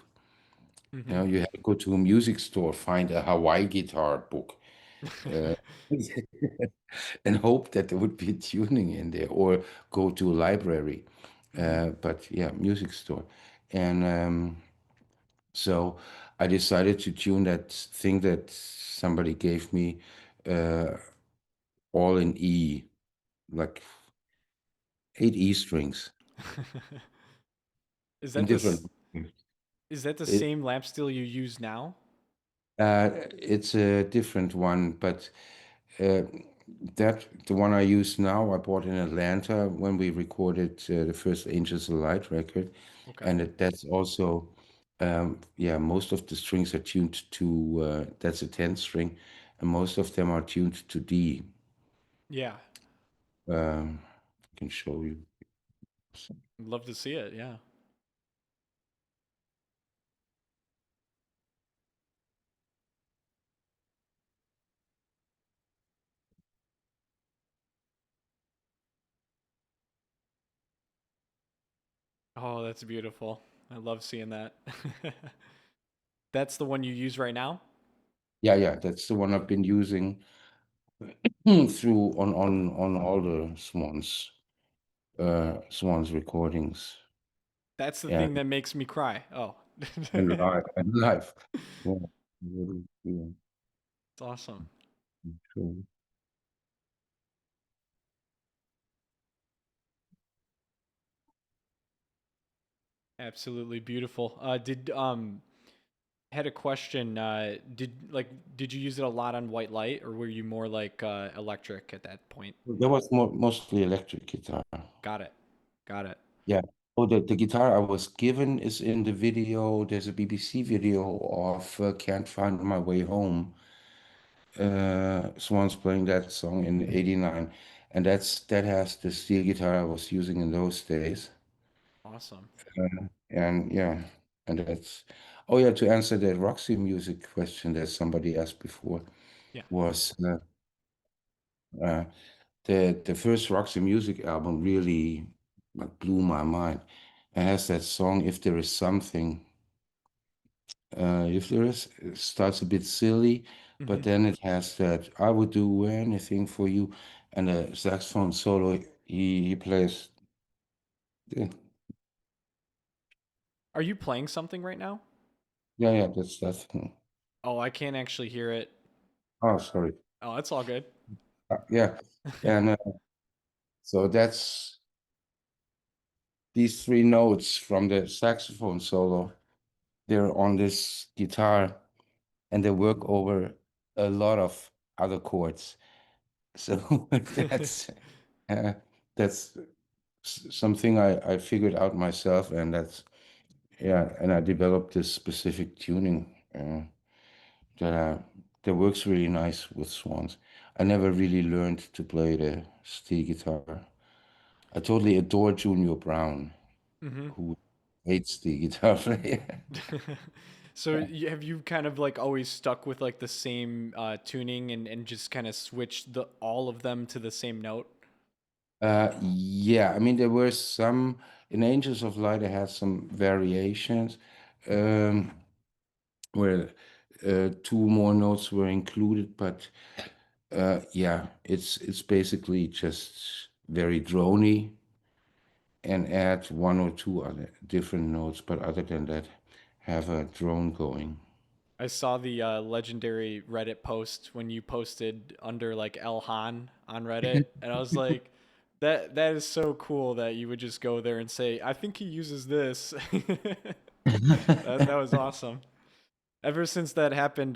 You Mm-hmm. know, you had to go to a music store, find a Hawaii guitar book, uh, and hope that there would be tuning in there, or go to a library. Mm-hmm. But yeah, music store. And so I decided to tune that thing that somebody gave me, uh, all in E, like 8 E strings Is in that different. is that the It, same lap steel you use now? it's a different one, but uh, the one I use now, I bought in Atlanta when we recorded the first Angels Alight record, Okay. and that's also, yeah, most of the strings are tuned to, that's a 10 string, and most of them are tuned to D. Yeah. I can show you. I'd love to see it. Yeah. Oh, that's beautiful. I love seeing that. That's the one you use right now? Yeah, yeah, that's the one I've been using through on all the Swans recordings. That's the Yeah, thing that makes me cry. Oh. and live. Yeah, really, yeah, It's awesome. true. Absolutely beautiful. Did had a question. Did you use it a lot on white light, or were you more like electric at that point? That was mostly electric guitar. Got it. Got it. Yeah. Oh, the guitar I was given is in the video. There's a BBC video of Can't Find My Way Home. Swans playing that song in '89, and that has the steel guitar I was using in those days. Awesome. And yeah, and that's, oh yeah, to answer that Roxy music question that somebody asked before, Yeah. was uh, the first Roxy Music album really like blew my mind. It has that song "If There Is Something." If there is, it starts a bit silly, Hmm. but then it has that "I would do anything for you," and the saxophone solo he plays. Yeah, Are you playing something right now? yeah, that's. Oh, I can't actually hear it. Oh, sorry. Oh, it's all good. Yeah, and so that's these three notes from the saxophone solo. They're on this guitar, and they work over a lot of other chords. So uh, that's something I figured out myself, and that's, yeah, and I developed this specific tuning that that works really nice with Swans. I never really learned to play the steel guitar. I totally adore Junior Brown, Hmm. who hates the guitar player. So have you kind of like always stuck with like the same tuning and just kind of switched the all of them to the same note? Yeah, I mean, there were some in Angels of Light. I had some variations um, where two more notes were included, but yeah, it's basically just very drony and add one or two other different notes, but other than that, have a drone going. I saw the legendary Reddit post when you posted under like El Han on Reddit, and I was like, that is so cool that you would just go there and say, I think he uses this. That was awesome. Ever since that happened,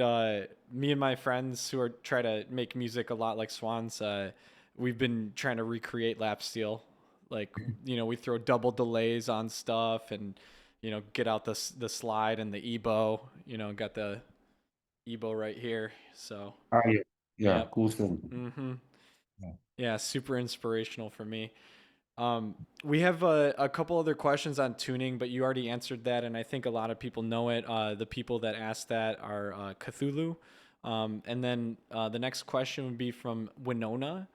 me and my friends who are try to make music a lot like Swans, we've been trying to recreate lap steel. Like, we throw double delays on stuff, and get out the slide and the ebow. Got the ebow right here. So, Ah, yeah, yeah, yep. cool thing. Mhm. Yeah. Yeah, super inspirational for me. We have a couple other questions on tuning, but you already answered that, and I think a lot of people know it. The people that asked that are Cthulhu. And then the next question would be from Winona.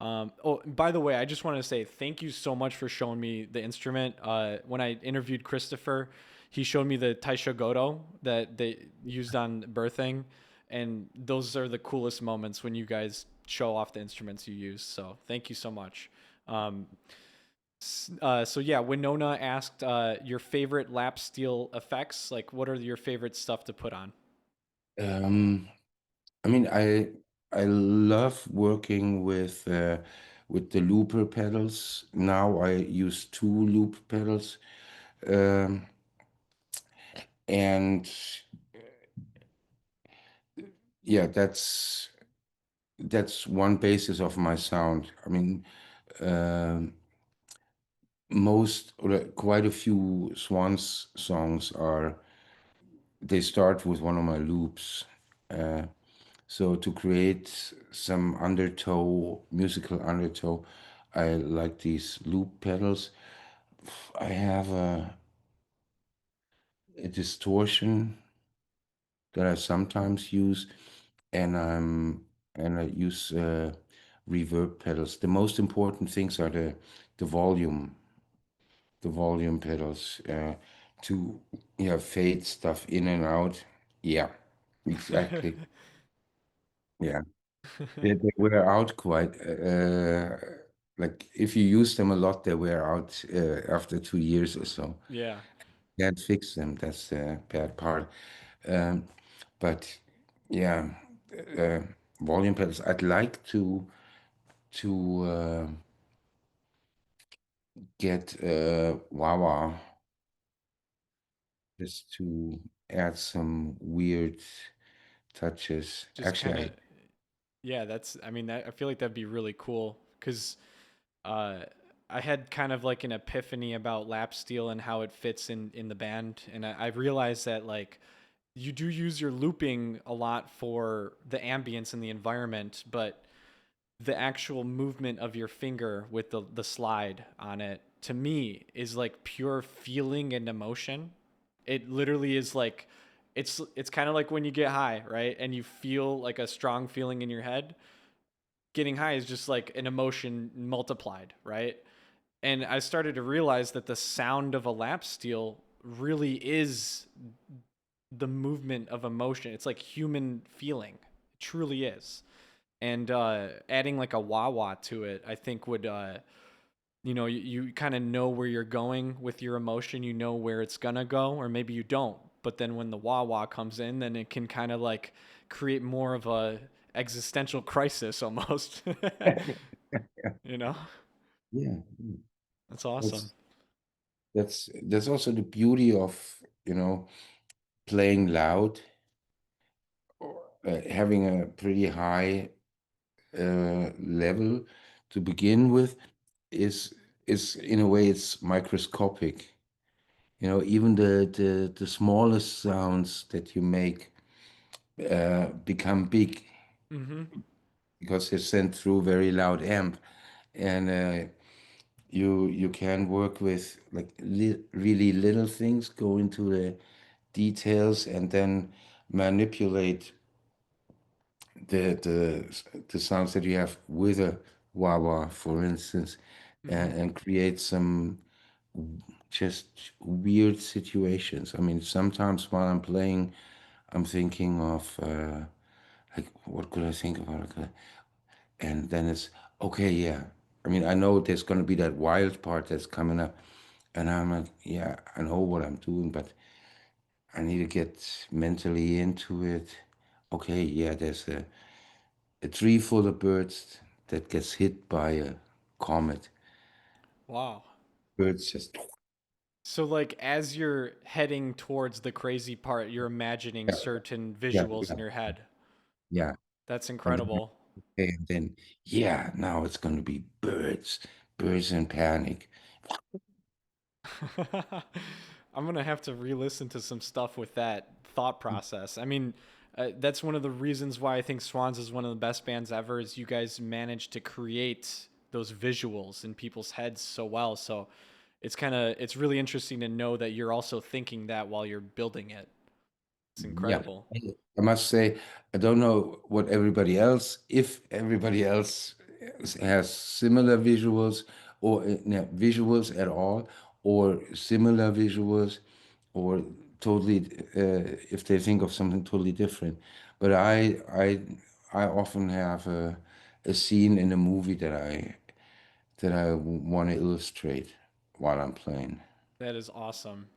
Oh, by the way, I just want to say thank you so much for showing me the instrument. When I interviewed Christopher, he showed me the Taishogoto that they used on birthing, and those are the coolest moments when you guys show off the instruments you use. So thank you so much. Um, so yeah, Winona asked your favorite lap steel effects. Like, what are your favorite stuff to put on? Um, I mean, I love working with the looper pedals. Now I use two loop pedals, um, and yeah, that's one basis of my sound. I mean, um most or quite a few Swans songs are they start with one of my loops. Uh, so to create some undertow, musical undertow, I like these loop pedals. I have a distortion that I sometimes use, and I use reverb pedals. The most important things are the volume, the volume pedals, to fade stuff in and out. Yeah, exactly. Yeah, they wear out quite. Like if you use them a lot, they wear out after 2 years or so. Yeah. Can't fix them. That's the bad part. Um, but yeah, uh, volume pedals. I'd like to get wah just to add some weird touches. Just kind of, Actually, yeah, I mean, I feel like that'd be really cool because uh, I had kind of like an epiphany about lap steel and how it fits in the band. And I realized that like you do use your looping a lot for the ambience and the environment, but the actual movement of your finger with the slide on it to me is like pure feeling and emotion. It literally is like it's kind of like when you get high, right? And you feel like a strong feeling in your head. Getting high is just like an emotion multiplied, right? And I started to realize that the sound of a lap steel really is the movement of emotion. It's like human feeling. It truly is. And adding like a wah wah to it, I think would you kind of know where you're going with your emotion. You know where it's gonna go, or maybe you don't. But then when the wah wah comes in, then it can kind of like create more of a existential crisis almost. you know, yeah, that's awesome. that's that's also the beauty of playing loud, having a pretty high level to begin with is in a way it's microscopic. Even the smallest sounds that you make become big Mm-hmm. because they're sent through very loud amp, and you can work with like really little things, go into the details, and then manipulate the sounds that you have with a wah wah, for instance, Mm-hmm. and create some just weird situations. I mean, sometimes while I'm playing, I'm thinking of like, what could I think about? And then it's okay, yeah. I mean, I know there's going to be that wild part that's coming up, and I'm like, yeah, I know what I'm doing, but I need to get mentally into it. Okay, yeah, there's a tree full of birds that gets hit by a comet. Wow. Birds just So like as you're heading towards the crazy part, you're imagining yeah, certain yeah, visuals in yeah, your head. yeah. That's And then, incredible. and then yeah, now it's going to be birds in panic. I'm gonna have to re-listen to some stuff with that thought process. I mean, that's one of the reasons why I think Swans is one of the best bands ever. Is you guys managed to create those visuals in people's heads so well. So it's really interesting to know that you're also thinking that while you're building it. It's Yeah, incredible. I must say, I don't know what everybody else, if everybody else has similar visuals or no, visuals at all, or similar visuals, or totally, if they think of something totally different. But I often have a scene in a movie that I want to illustrate while I'm playing. That is awesome.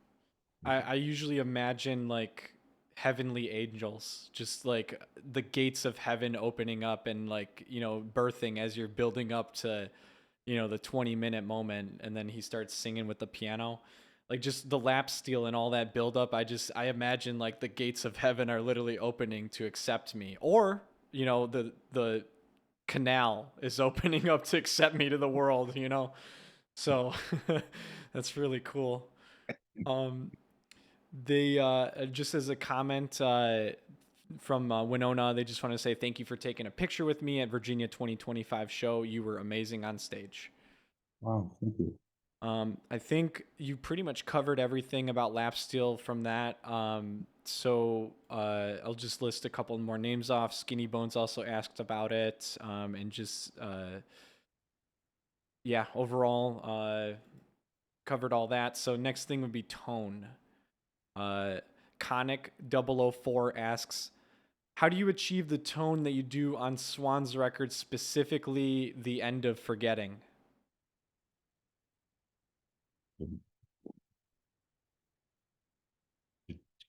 I usually imagine like heavenly angels, just like the gates of heaven opening up and like, birthing as you're building up to, the 20-minute moment. And then he starts singing with the piano. Like just the lap steel and all that build up. I imagine like the gates of heaven are literally opening to accept me. Or, the canal is opening up to accept me to the world. So that's really cool. Um, they just as a comment from Winona, they just want to say thank you for taking a picture with me at Virginia 2025 show. You were amazing on stage. Wow, thank you. I think you pretty much covered everything about lap steel from that. So I'll just list a couple more names off. Skinny Bones also asked about it, and just yeah, overall covered all that. So next thing would be tone. Uh, Conic 004 asks, how do you achieve the tone that you do on Swan's record, specifically the end of Forgetting?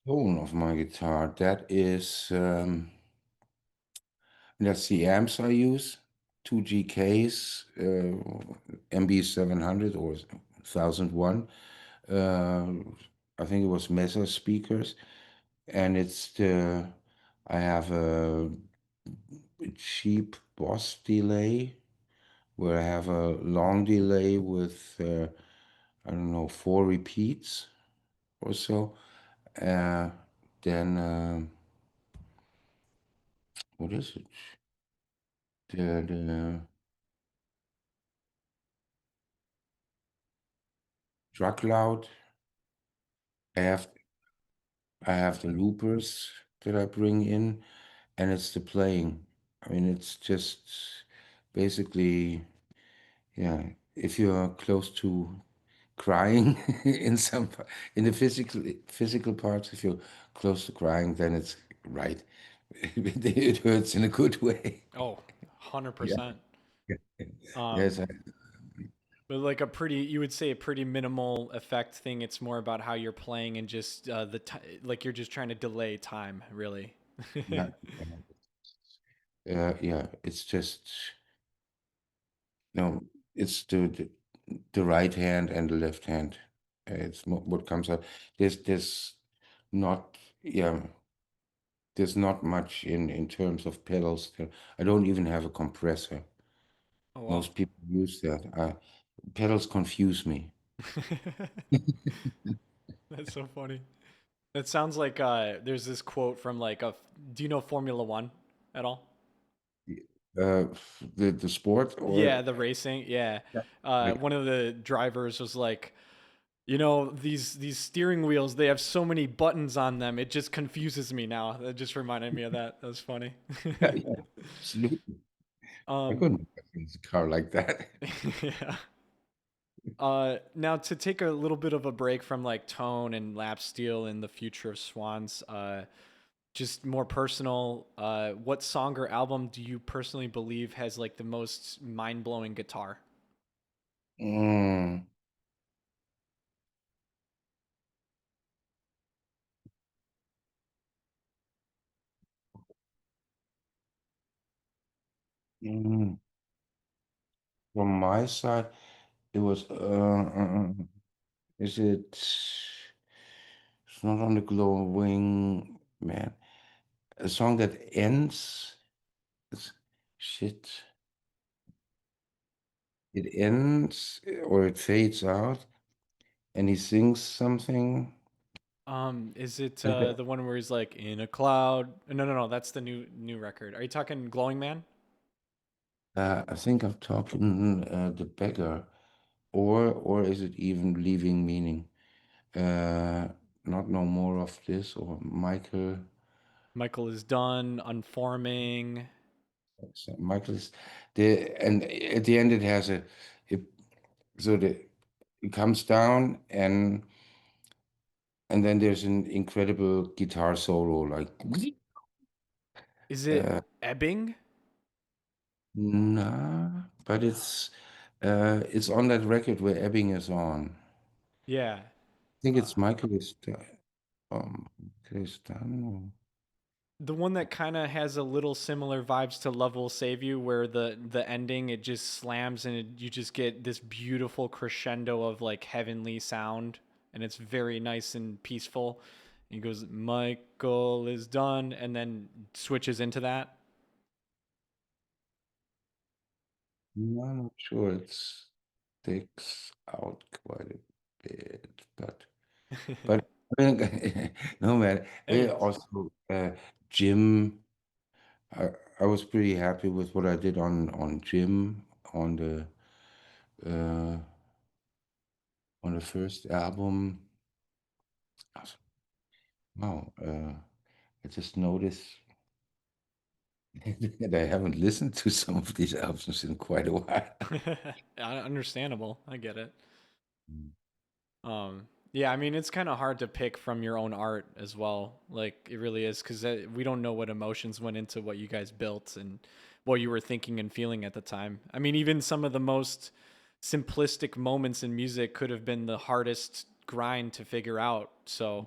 Tone of my guitar, that's the amps I use, two GKs, MB700 or 1001. Uh, I think it was Mesa speakers, and I have a cheap Boss delay where I have a long delay with, I don't know, four repeats or so. Uh, then, what is it? The truck loud. I have I have the loopers that I bring in, and it's the playing. I mean, it's just basically, yeah. If you're close to crying in the physical parts, if you're close to crying, then it's right. It hurts in a good way. Oh, Yeah. 100%. Yes. Um, but like you would say a pretty minimal effect thing. It's more about how you're playing and just like you're just trying to delay time, really. Yeah. Yeah. It's just no. It's the right hand and the left hand. It's what comes out. There's not yeah. There's not much in terms of pedals. I don't even have a compressor. Oh wow. Most people use that. Pedals confuse me. That's so funny. That sounds like there's this quote from like a. Do you know Formula One at all? The sport or Yeah, the racing. Yeah, yeah. Like one of the drivers was like, these steering wheels, they have so many buttons on them. It just confuses me now. That just reminded me of that. That was funny. yeah, yeah, absolutely. I um, couldn't use a car like that. yeah. Now to take a little bit of a break from like tone and lap steel and the future of Swans, just more personal. What song or album do you personally believe has like the most mind blowing guitar? Mm, mm. From my side, it was is it? It's not on the glowing man. A song that ends. It's, shit. It ends or it fades out, and he sings something. Is it Uh, the one where he's like in a cloud? No, no, no. That's the new record. Are you talking Glowing Man? I think I'm talking The Beggar, or is it even Leaving Meaning? Uh, Not No More of This, or Michael. Michael is done unforming. Michael is and at the end it has it, so it comes down and then there's an incredible guitar solo like Is it uh, ebbing? nah, but it's on that record where Ebbing is on. Yeah. I think Uh, it's Michael is Cristano. the one that kind of has a little similar vibes to Love Will Save You, where the ending it just slams and you just get this beautiful crescendo of like heavenly sound, and it's very nice and peaceful. And he goes, "Michael is done," and then switches into that. No, I'm not sure. It sticks out quite a bit, but I mean, no man. Anyways, Also, Jim. I I was pretty happy with what I did on Jim on uh, the first album. Wow, I just noticed that I haven't listened to some of these albums in quite a while. understandable. I get it. Mm. Yeah, I mean, it's kind of hard to pick from your own art as well. Like it really is because we don't know what emotions went into what you guys built and what you were thinking and feeling at the time. I mean, even some of the most simplistic moments in music could have been the hardest grind to figure out. So,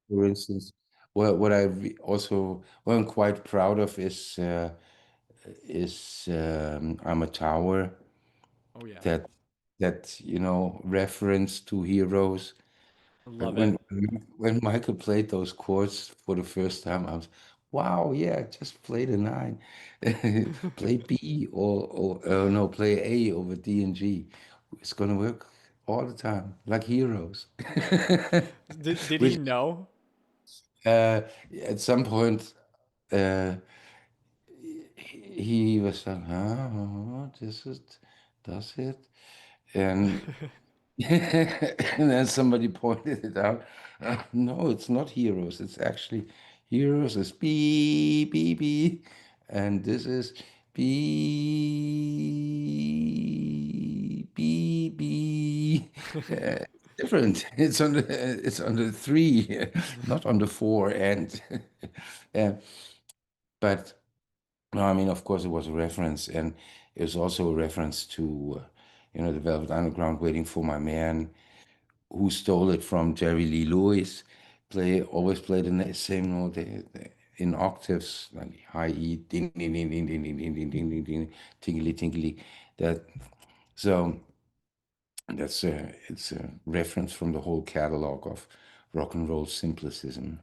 For instance, what also what I'm quite proud of is I'm a Tower, oh yeah, that reference to heroes. I love it. When when Michael played those chords for the first time, I was, wow, yeah, just play the nine, play B or no, play A over D and G. It's gonna work all the time, like heroes. Did he Which know? uh, at some point uh, he was like, huh, this is does it, and and then somebody pointed it out. No, it's not heroes. It's actually heroes is B, B, B. And this is B, B, B. Different. It's on the three, not on the four. And yeah, but no, I mean, of course, it was a reference, and it was also a reference to, the Velvet Underground, Waiting for My Man, who stole it from Jerry Lee Lewis. Always play the same note in octaves, like high E, ding ding ding ding ding ding ding ding ding ding ding, tingly tingly. That so it's a reference from the whole catalog of rock and roll simplicism.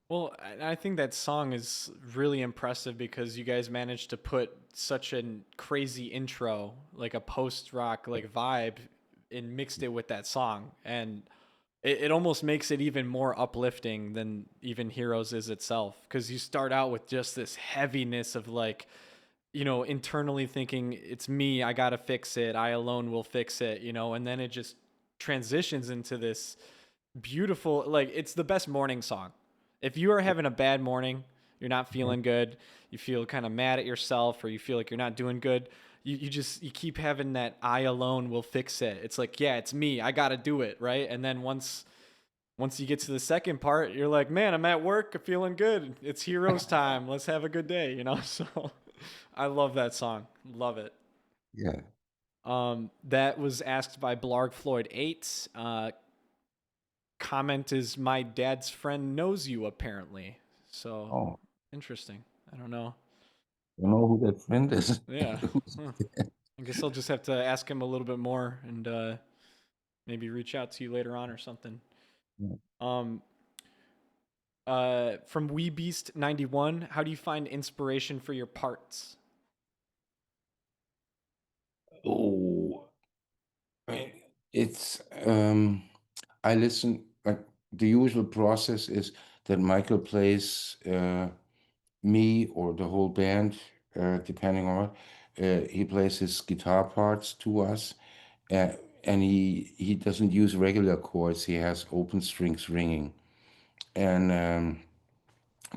Well, I think that song is really impressive because you guys managed to put such a crazy intro, like a post rock like vibe, and mixed it with that song, and it almost makes it even more uplifting than even Heroes is itself. Because you start out with just this heaviness of like, internally thinking it's me, I gotta fix it, I alone will fix it, and then it just transitions into this beautiful, like it's the best morning song. If you are having a bad morning, you're not feeling good, you feel kind of mad at yourself or you feel like you're not doing good, you keep having that I alone will fix it. It's like, yeah, it's me, I got to do it, right? And then once you get to the second part, you're like, man, I'm at work, I'm feeling good. It's Heroes time. Let's have a good day. So I love that song. Love it. Yeah. That was asked by Blarg Floyd 8. Comment is my dad's friend knows you apparently. So Oh, interesting. I don't know. you know who that friend is? Yeah. Huh. I guess I'll just have to ask him a little bit more and maybe reach out to you later on or something. Um, from Beast 91, how do you find inspiration for your parts? Oh, I- it's I listen. the usual process is that Michael plays me or the whole band, depending on he plays his guitar parts to us, uh, and he doesn't use regular chords. He has open strings ringing, and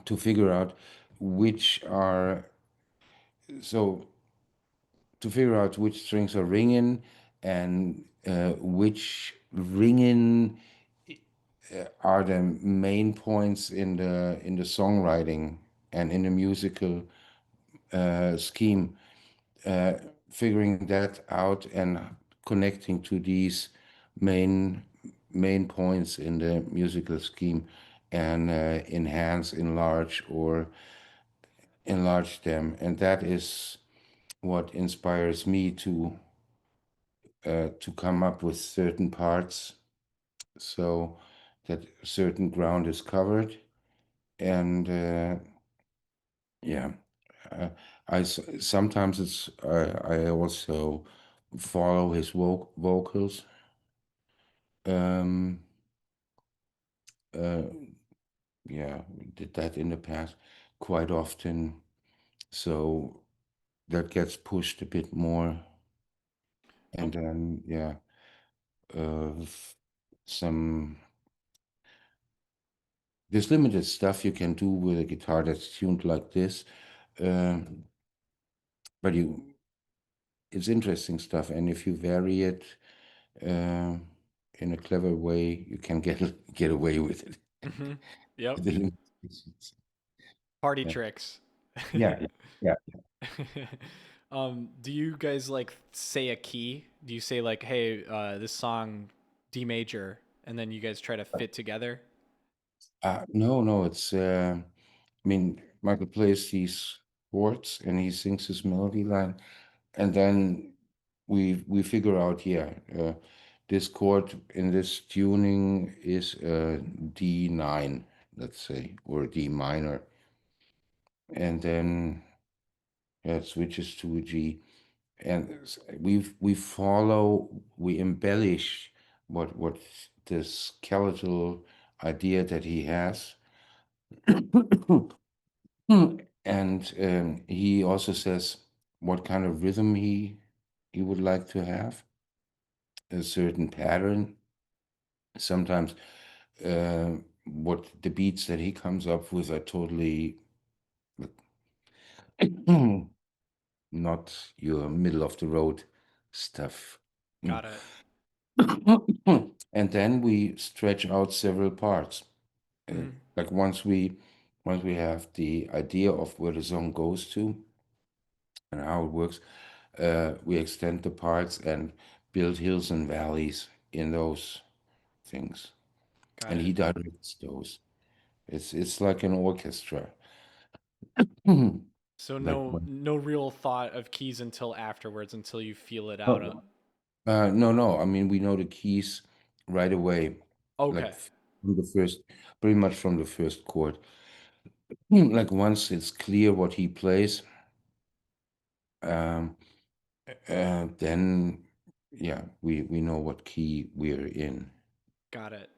to figure out which are so to figure out which strings are ringing and which ringing are the main points in the songwriting and in the musical scheme, uh, figuring that out and connecting to these main main points in the musical scheme and enhance, enlarge, or enlarge them. And that is what inspires me to come up with certain parts so that certain ground is covered. And yeah, uh, sometimes I also follow his vocals. Um, uh, yeah, we did that in the past quite often. So that gets pushed a bit more. Oh, And then, yeah, some there's limited stuff you can do with a guitar that's tuned like this. Um, but it's interesting stuff, and if you vary it uh, in a clever way, you can get away with it. hmm. Yep. With the limitations. Party Yeah, tricks. yeah, yeah. Do you guys like say a key? Do you say like, "Hey, this song D major," and then you guys try to fit together? No, no, it's. I mean, Michael plays these chords and he sings his melody line, and then we figure out, yeah, this chord in this tuning is D9, let's say, or D minor, and then yeah, it switches to a G, and we embellish what the skeletal idea that he has. And he also says what kind of rhythm he would like to have, a certain pattern. Sometimes what the beats that he comes up with are totally not your middle of the road stuff. Got it. And then we stretch out several parts. Hmm. Like once we have the idea of where the song goes to and how it works, we extend the parts and build hills and valleys in those things. Got And it. he directs those. It's like an orchestra. So Like no real thought of keys until afterwards, until you feel it out. oh, no, no. I mean, we know the keys right away, like Okay. from the first, pretty much from the first chord. Like once it's clear what he plays, um, then yeah, we know what key we're in. Got it.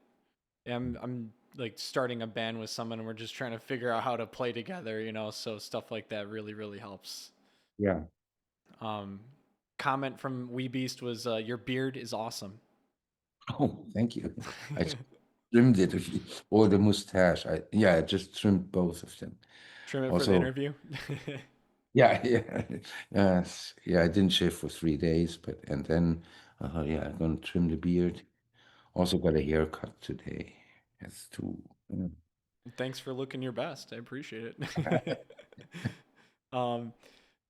Yeah, I'm like starting a band with someone and we're just trying to figure out how to play together, so stuff like that really helps. Yeah. Um, Comment from Wee Beast was your beard is awesome. Oh, thank you. I just trimmed it, or the mustache. I just trimmed both of them. Trim it for the Also, interview. yeah, yeah, yes, yeah. I didn't shave for 3 days, but and then, yeah, I'm gonna trim the beard. Also got a haircut today. That's too. Mm. Thanks for looking your best. I appreciate it. um,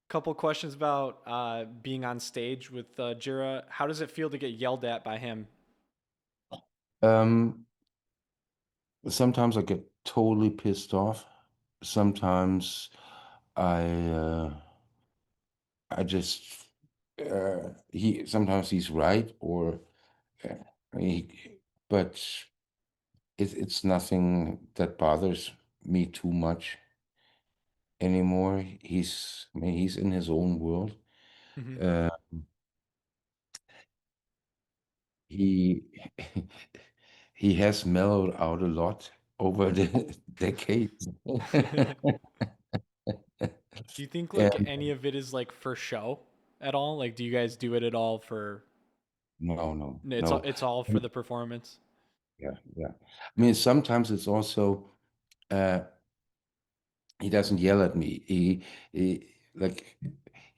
Couple questions about being on stage with Jira. How does it feel to get yelled at by him? Um, Sometimes I get totally pissed off. Sometimes I, I just, sometimes he's right, or uh, he, but it's nothing that bothers me too much anymore. I mean, he's in his own world. Hmm. Uh, he he has mellowed out a lot over the decades. Do you think like And any of it is like for show at all? Like, do you guys do it at all for? no, no, It's no. it's all for the performance. Yeah, yeah. I mean, sometimes it's also uh, he doesn't yell at me. He like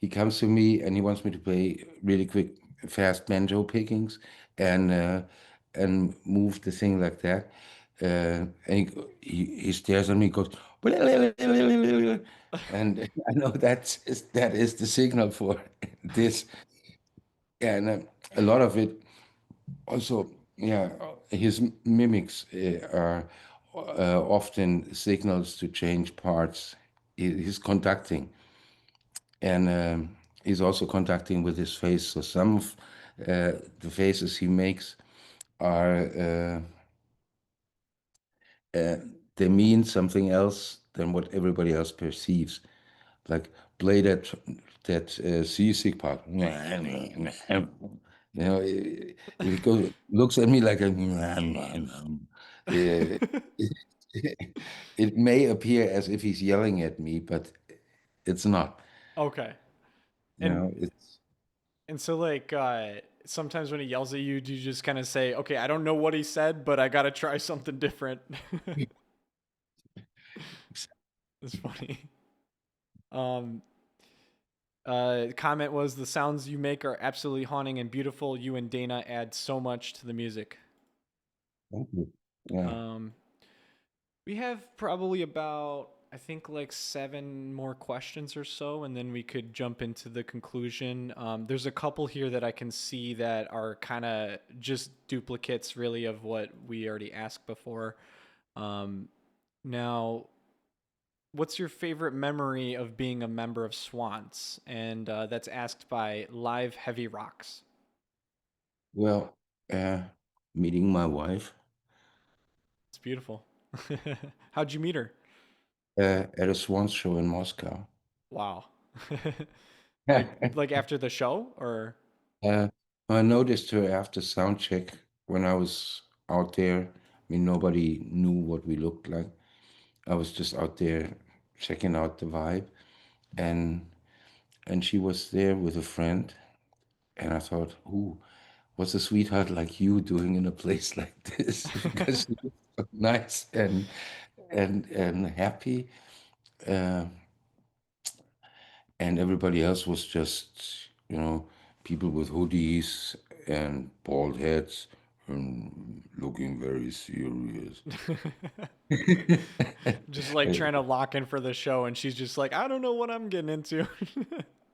he comes to me and he wants me to play really quick, fast banjo pickings and move the thing like that. And he stares at me, goes, and I know that is the signal for this. And a lot of it also, yeah, his mimics are often signals to change parts. He's conducting, and he's also conducting with his face. So some of the faces he makes are uh, they mean something else than what everybody else perceives. Like play that seasick part. You know, if he goes looks at me like a, it, it may appear as if he's yelling at me, but it's not. Okay. You And know, it's and so like sometimes when he yells at you, do you just kind of say, "Okay, I don't know what he said, but I got to try something different." It's funny. Um comment was the sounds you make are absolutely haunting and beautiful. You and Dana add so much to the music. thank you. Yeah. Um we have probably about I think like 7 more questions or so, and then we could jump into the conclusion. There's a couple here that I can see that are kind of just duplicates, really, of what we already asked before. Um, now, what's your favorite memory of being a member of Swans? And that's asked by Live Heavy Rocks. Well, uh, meeting my wife It's beautiful. How'd you meet her? at a Swans show in Moscow. Wow. like after the show, or? Uh, I noticed her after sound check when I was out there. I mean, nobody knew what we looked like. I was just out there checking out the vibe, and and she was there with a friend, and I thought, "Ooh, what's a sweetheart like you doing in a place like this?" Because she was so nice and happy, uh, and everybody else was just, people with hoodies and bald heads and looking very serious. Just like trying to lock in for the show, and she's just like, I don't know what I'm getting into.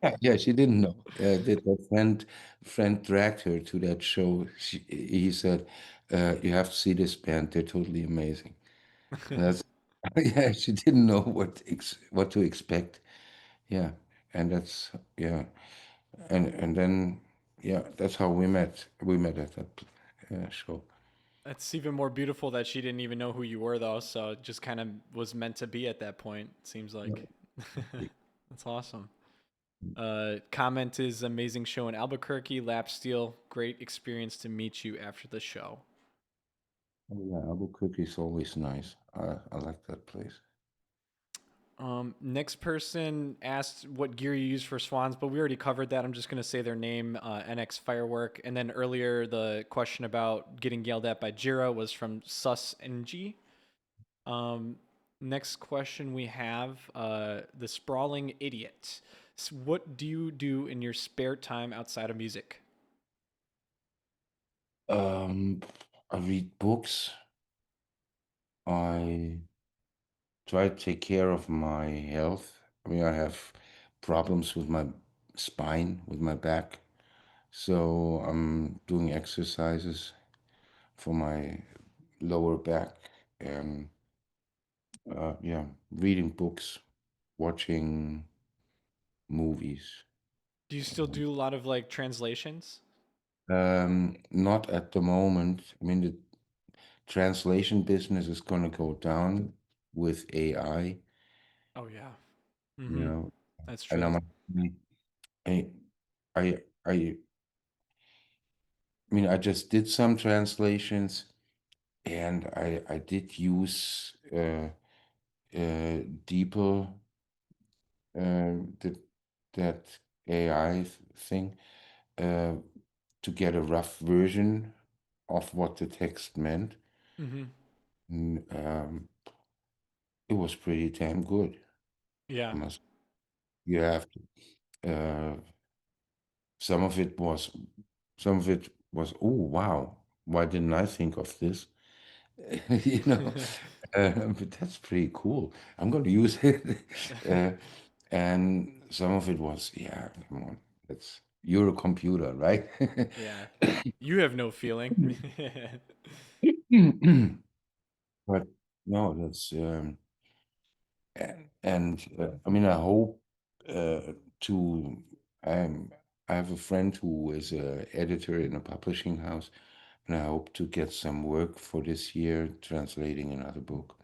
Yeah, yeah, she didn't know. That friend dragged her to that show. He said, "You have to see this band. They're totally amazing." And that's yeah. She didn't know what to expect. Yeah, and that's yeah, and then yeah, that's how we met. We met at that show. That's even more beautiful that she didn't even know who you were, though. So it just kind of was meant to be at that point, it seems Yeah. like. That's awesome. Comment is amazing show in Albuquerque, lap steel. Great experience to meet you after the show. Oh, yeah, Albuquerque is always nice. I like that place. Next person asked what gear you use for Swans, but we already covered that. I'm just going to say their name, NX Firework. And then earlier, the question about getting yelled at by Jira was from Sus NG. Um, Next question we have the Sprawling Idiot. So what do you do in your spare time outside of music? Um, I read books. I try to take care of my health. I mean, I have problems with my spine, with my back. So I'm doing exercises for my lower back and yeah, reading books, watching movies. Do you still do a lot of like translations? Not at the moment. I mean, the translation business is going to go down with AI, Oh, yeah. you Mm-hmm. know, That's and true. I, I mean, I just did some translations, and I did use deeper the, that AI thing uh, to get a rough version of what the text meant. Mm-hmm. It was pretty damn good. Yeah. I must. You have to. Uh, some of it was, some of it was. Oh wow! Why didn't I think of this? You know, but that's pretty cool. I'm going to use it. uh, and some of it was, yeah, come on, that's you're a computer, right? Yeah. You have no feeling. But no, that's I mean, I hope to. Um, I have a friend who is a editor in a publishing house, and I hope to get some work for this year translating another book.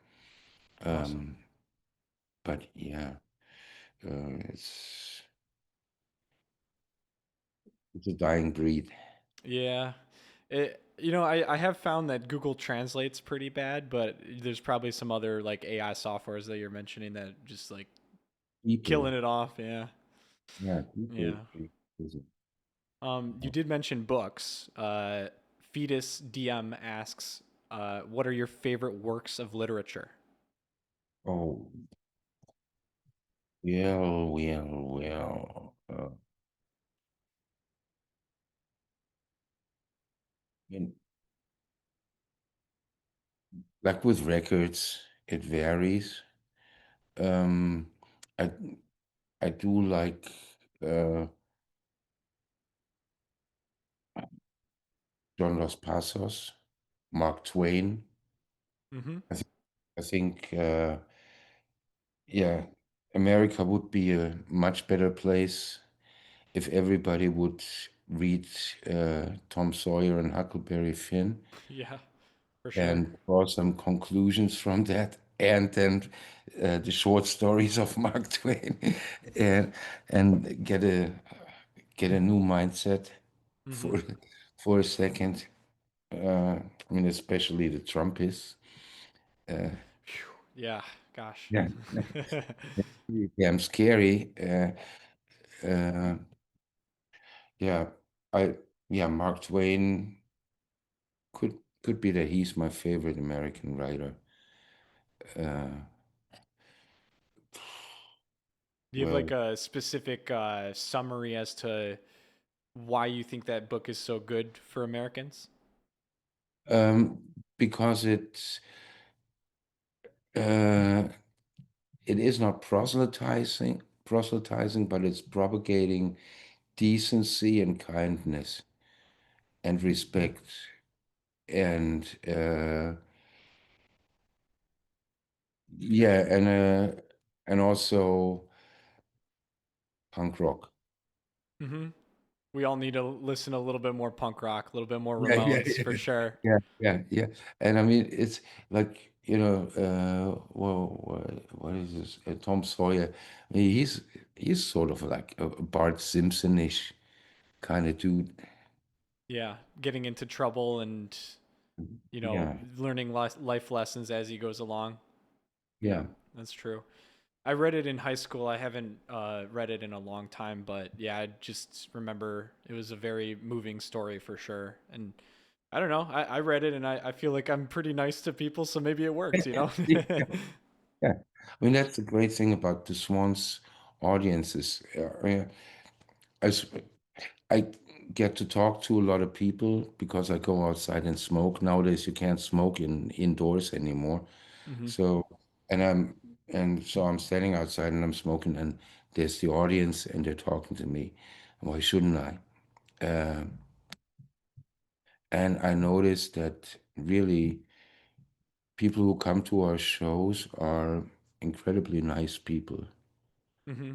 Awesome. Um, but yeah, it's a dying breed. Yeah. I have found that Google Translate's pretty bad, but there's probably some other like AI softwares that you're mentioning that just like People, killing it off. Yeah. yeah, people. Yeah. You did mention books. Fetus DM asks, what are your favorite works of literature? Oh, well. In, like with records, it varies. Um, I I do like uh, John Los Passos, Mark Twain. Mm-hmm. I, th I think yeah, America would be a much better place if everybody would read Tom Sawyer and Huckleberry Finn Yeah, for sure. and draw some conclusions from that, and then the short stories of Mark Twain, and get a new mindset Mm-hmm. for a second. I mean, especially the Trumpists. Uh, Yeah, gosh. yeah, pretty damn scary. Uh, yeah, I yeah, Mark Twain could be that he's my favorite American writer. Uh, Do you have like well, a specific summary as to why you think that book is so good for Americans? um, because uh, it is not proselytizing, but it's propagating decency and kindness and respect and yeah, and also punk rock. Mm-hmm. We all need to listen a little bit more punk rock, a little bit more Yeah, yeah, Ramones for sure. yeah. And I mean, it's like, what is this? Tom Sawyer. I mean, he's sort of like a Bart Simpson-ish kind of dude. Yeah, getting into trouble and Yeah, learning life lessons as he goes along. Yeah, yeah. that's true. I read it in high school. I haven't read it in a long time, but yeah, I just remember it was a very moving story for sure. And I don't know, I read it and I feel like I'm pretty nice to people, so maybe it works, you know? Yeah. Yeah. I mean, that's the great thing about the Swans audiences. I, s- I get to talk to a lot of people because I go outside and smoke. Nowadays, you can't smoke indoors anymore. Hmm. So, and I'm and so I'm standing outside and I'm smoking, and there's the audience and they're talking to me. Why shouldn't I? And I noticed that really people who come to our shows are incredibly nice people. Hmm.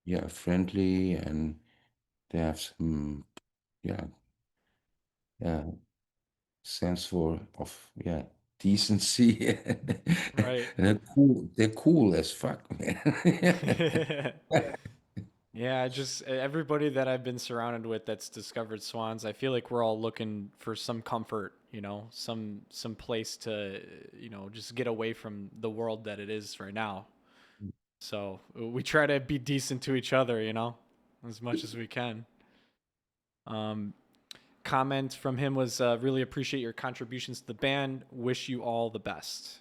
Yeah, friendly, and they have some, yeah, yeah, sense for of yeah decency, Right. and they're cool. They're cool as fuck, man. Yeah, just everybody that I've been surrounded with that's discovered swans, I feel like we're all looking for some comfort some place to, just get away from the world that it is right now. So we try to be decent to each other, as much as we can. Um, Comment from him was, really appreciate your contributions to the band. Wish you all the best.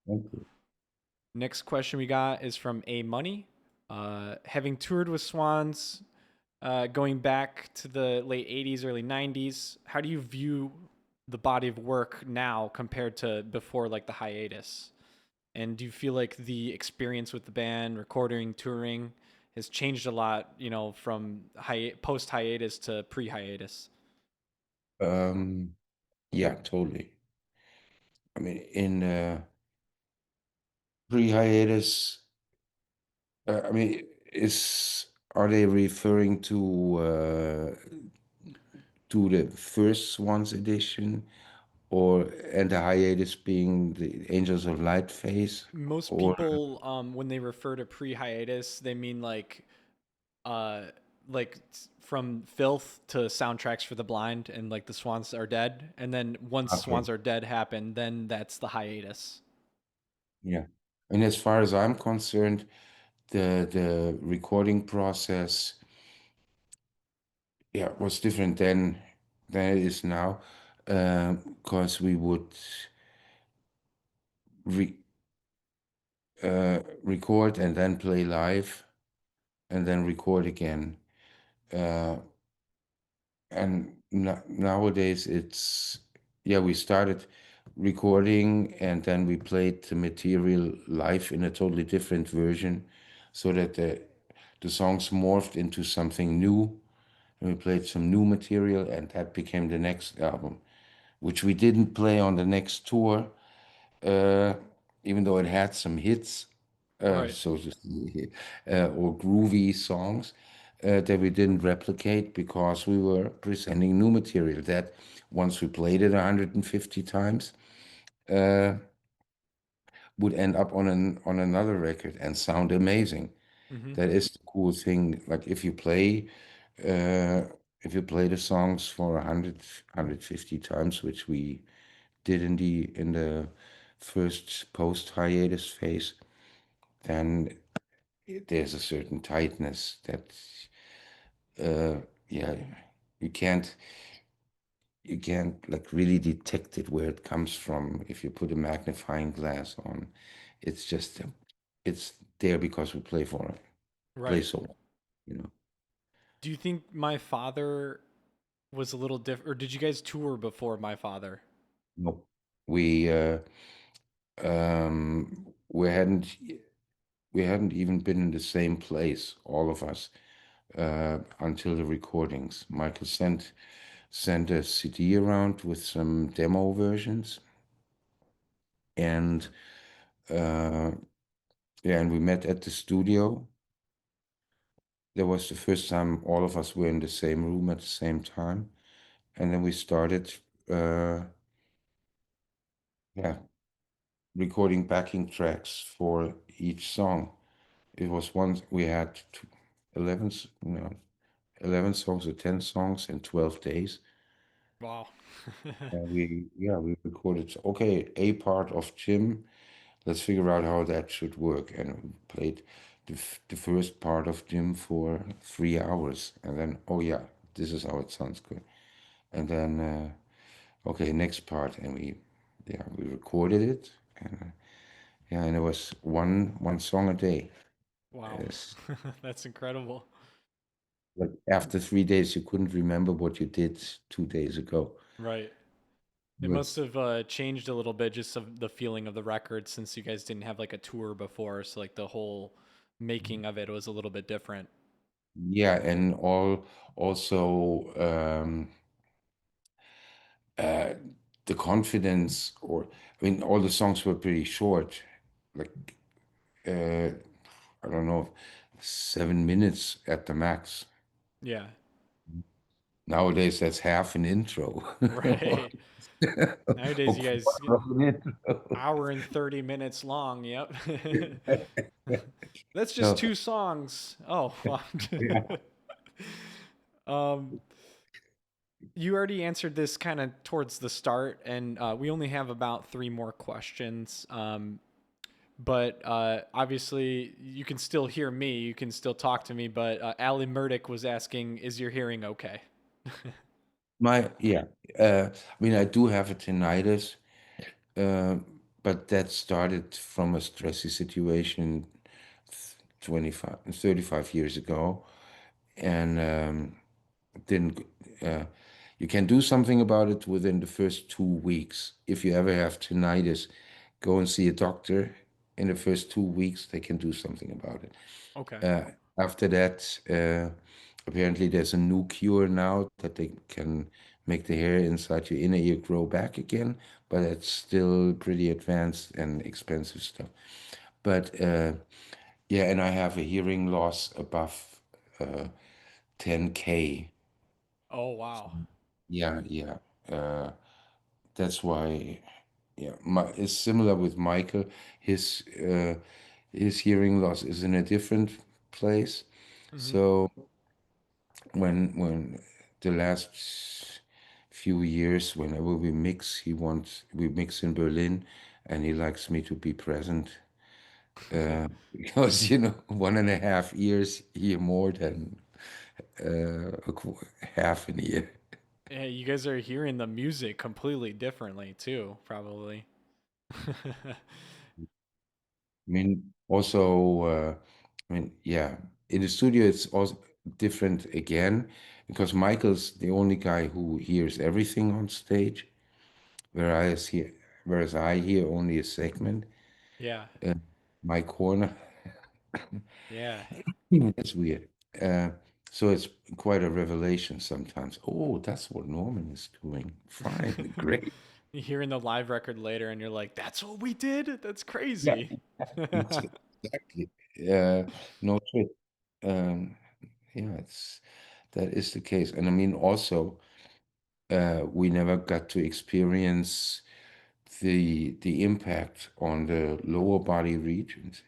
Thank you. Next question we got is from A Money. Having toured with Swans, going back to the late 80s, early 90s, how do you view the body of work now compared to before, like the hiatus? And do you feel like the experience with the band, recording, touring, has changed a lot, from post hiatus to pre hiatus? Um, yeah, totally. I mean, in pre-hiatus, I mean, is are they referring to the first Swans edition, or and the hiatus being the Angels of Light phase, Most or people, when they refer to pre hiatus, they mean uh, from Filth to Soundtracks for the Blind and like the Swans Are Dead. And then once okay, Swans Are Dead happened, then that's the hiatus. yeah. And as far as I'm concerned, the recording process, yeah, was different than it is now, because we would re record and then play live and then record again. Uh, and nowadays it's, yeah, we started recording and then we played the material live in a totally different version so that the songs morphed into something new. And we played some new material and that became the next album, which we didn't play on the next tour, uh, even though it had some hits, Right. so to say, or groovy songs that we didn't replicate because we were presenting new material that once we played it 150 times, uh, would end up on another record and sound amazing. Mm-hmm. That is the cool thing. Like uh, if you play the songs for 150 times, which we did in the first post hiatus phase, then there's a certain tightness that yeah, you can't like really detect it where it comes from if you put a magnifying glass on. It's just it's there because we play Right. so long, you know. Do you think My Father was a little different, or did you guys tour before My Father? No, we we hadn't even been in the same place, all of us, until the recordings. Michael sent a CD around with some demo versions, and uh, yeah, and we met at the studio. That was the first time all of us were in the same room at the same time, and then we started, uh, yeah, recording backing tracks for each song. It was one we had 11, no, 11 songs or 10 songs in 12 days. Wow. And we recorded, okay, a part of Jim. Let's figure out how that should work. And we played the first part of Jim for 3 hours. And then, oh yeah, this is how it sounds good. And then, okay, next part. And we recorded it. And yeah, and it was one song a day. Wow. Yes. That's incredible. Like after 3 days, you couldn't remember what you did 2 days ago. Right. It But must have changed a little bit, just of the feeling of the record, since you guys didn't have like a tour before. So like the whole making of it was a little bit different. yeah, and also uh, the confidence, or I mean, all the songs were pretty short, like I don't know, 7 minutes at the max. Yeah. Nowadays, that's half an intro, or Right. Nowadays, you guys get quarter of an intro. hour and 30 minutes long. Yep. That's just So, two songs. Oh, wow. yeah. um, You already answered this kind of towards the start, and we only have about three more questions. But obviously, you can still hear me. You can still talk to me. But Ali Murdick was asking, "Is your hearing okay?" Yeah, I mean, I do have a tinnitus, uh, but that started from a stressy situation 25, 35 years ago. And didn't you can do something about it within the first 2 weeks. If you ever have tinnitus, go and see a doctor. In the first 2 weeks, they can do something about it. Okay. Uh, After that, apparently there's a new cure now that they can make the hair inside your inner ear grow back again, but it's still pretty advanced and expensive stuff. But yeah, and I have a hearing loss above 10K. Oh wow. Yeah, yeah. Uh, that's why, yeah, it's similar with Michael. His his hearing loss is in a different place. Hmm. So when the last few years, whenever we mix in Berlin, and he likes me to be present. Because 1.5 years here more than half a year. Yeah, you guys are hearing the music completely differently too, probably. I mean, also, I mean, yeah, in the studio it's also different again because Michael's the only guy who hears everything on stage, whereas he, whereas I hear only a segment, Yeah. uh, my corner. Yeah. It's weird. Uh, so it's quite a revelation sometimes. Oh, that's what Norman is doing. Fine, great. You hearing the live record later and you're like, "That's what we did? That's Yeah, crazy." exactly. No trick. Um, yeah, that is the case. And I mean, also, we never got to experience the impact on the lower body regions.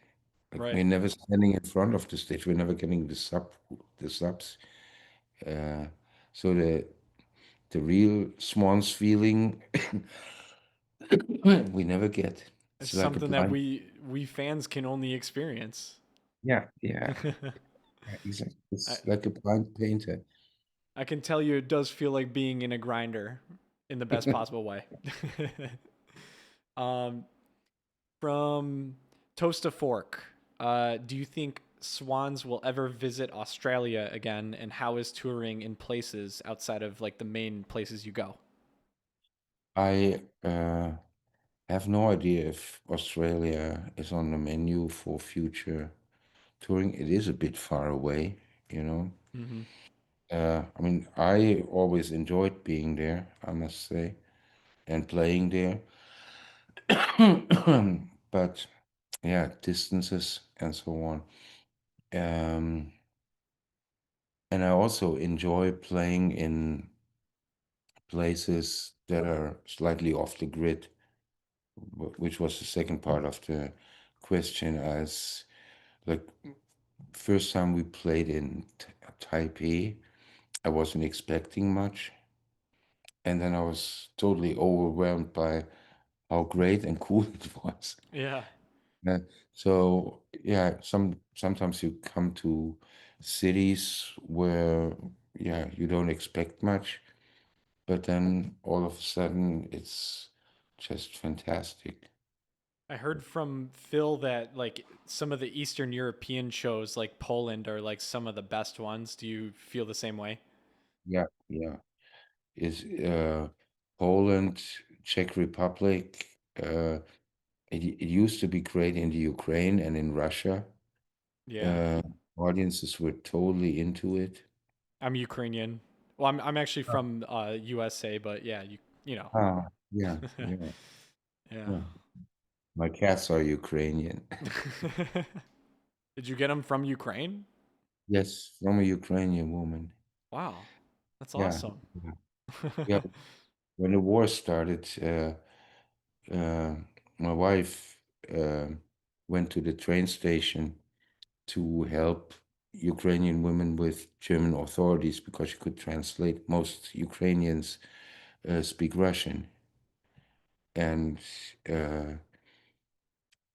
Like Right. we're never standing in front of the stage. We're never getting the subs. Uh, so the real Swans feeling we never get. It's It's like a something that blind. we fans can only experience. Yeah, yeah, yeah, exactly. I It's like a blind painter. I can tell you it does feel like being in a grinder in the best possible way. um, from Toast to Fork, do you think Swans will ever visit Australia again? And how is touring in places outside of like the main places you go? I have no idea if Australia is on the menu for future touring. It is a bit far away, you know. Hmm. I mean, I always enjoyed being there, I must say, and playing there. But yeah, distances and so on. Um, and I also enjoy playing in places that are slightly off the grid, which was the second part of the question. As like first time we played in Taipei, I wasn't expecting much, and then I was totally overwhelmed by how great and cool it was. Yeah. Uh, so yeah, sometimes you come to cities where yeah you don't expect much, but then all of a sudden it's just fantastic. I heard from Phil that like some of the Eastern European shows like Poland are like some of the best ones. Do you feel the same way? Yeah, yeah. Is Poland, Czech Republic. It used to be great in the Ukraine and in Russia. Yeah. Uh, Audiences were totally into it. I'm Ukrainian. Well, I'm actually from USA, but yeah, you know. Ah, yeah, yeah, Yeah. yeah. My cats are Ukrainian. Did you get them from Ukraine? Yes, from a Ukrainian woman. Wow. That's Yeah, awesome. yeah. Yeah. When the war started, uh, my wife uh, went to the train station to help. Ukrainian women with German authorities because she could translate. Most Ukrainians speak Russian, and uh,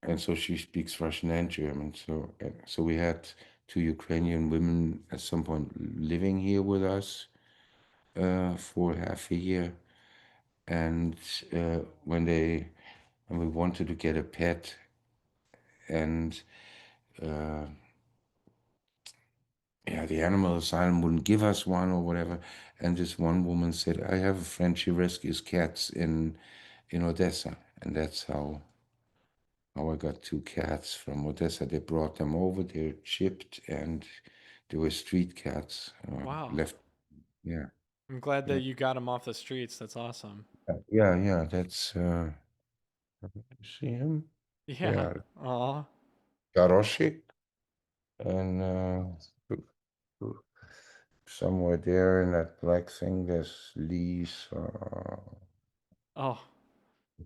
and so she speaks Russian and German. So we had two Ukrainian women at some point living here with us for half a year, and when they and we wanted to get a pet, and uh, yeah, the animal asylum wouldn't give us one or whatever. And this one woman said, "I have a friend. She rescues cats in Odessa," and that's how I got two cats from Odessa. They brought them over. They're chipped, and they were street cats Wow. left. Yeah, I'm glad that yeah, you got him off the streets. That's awesome. yeah, yeah. That's see him. Yeah. Yeah, Aw. Garoshik, and somewhere there in that black thing, there's Lisa. Oh,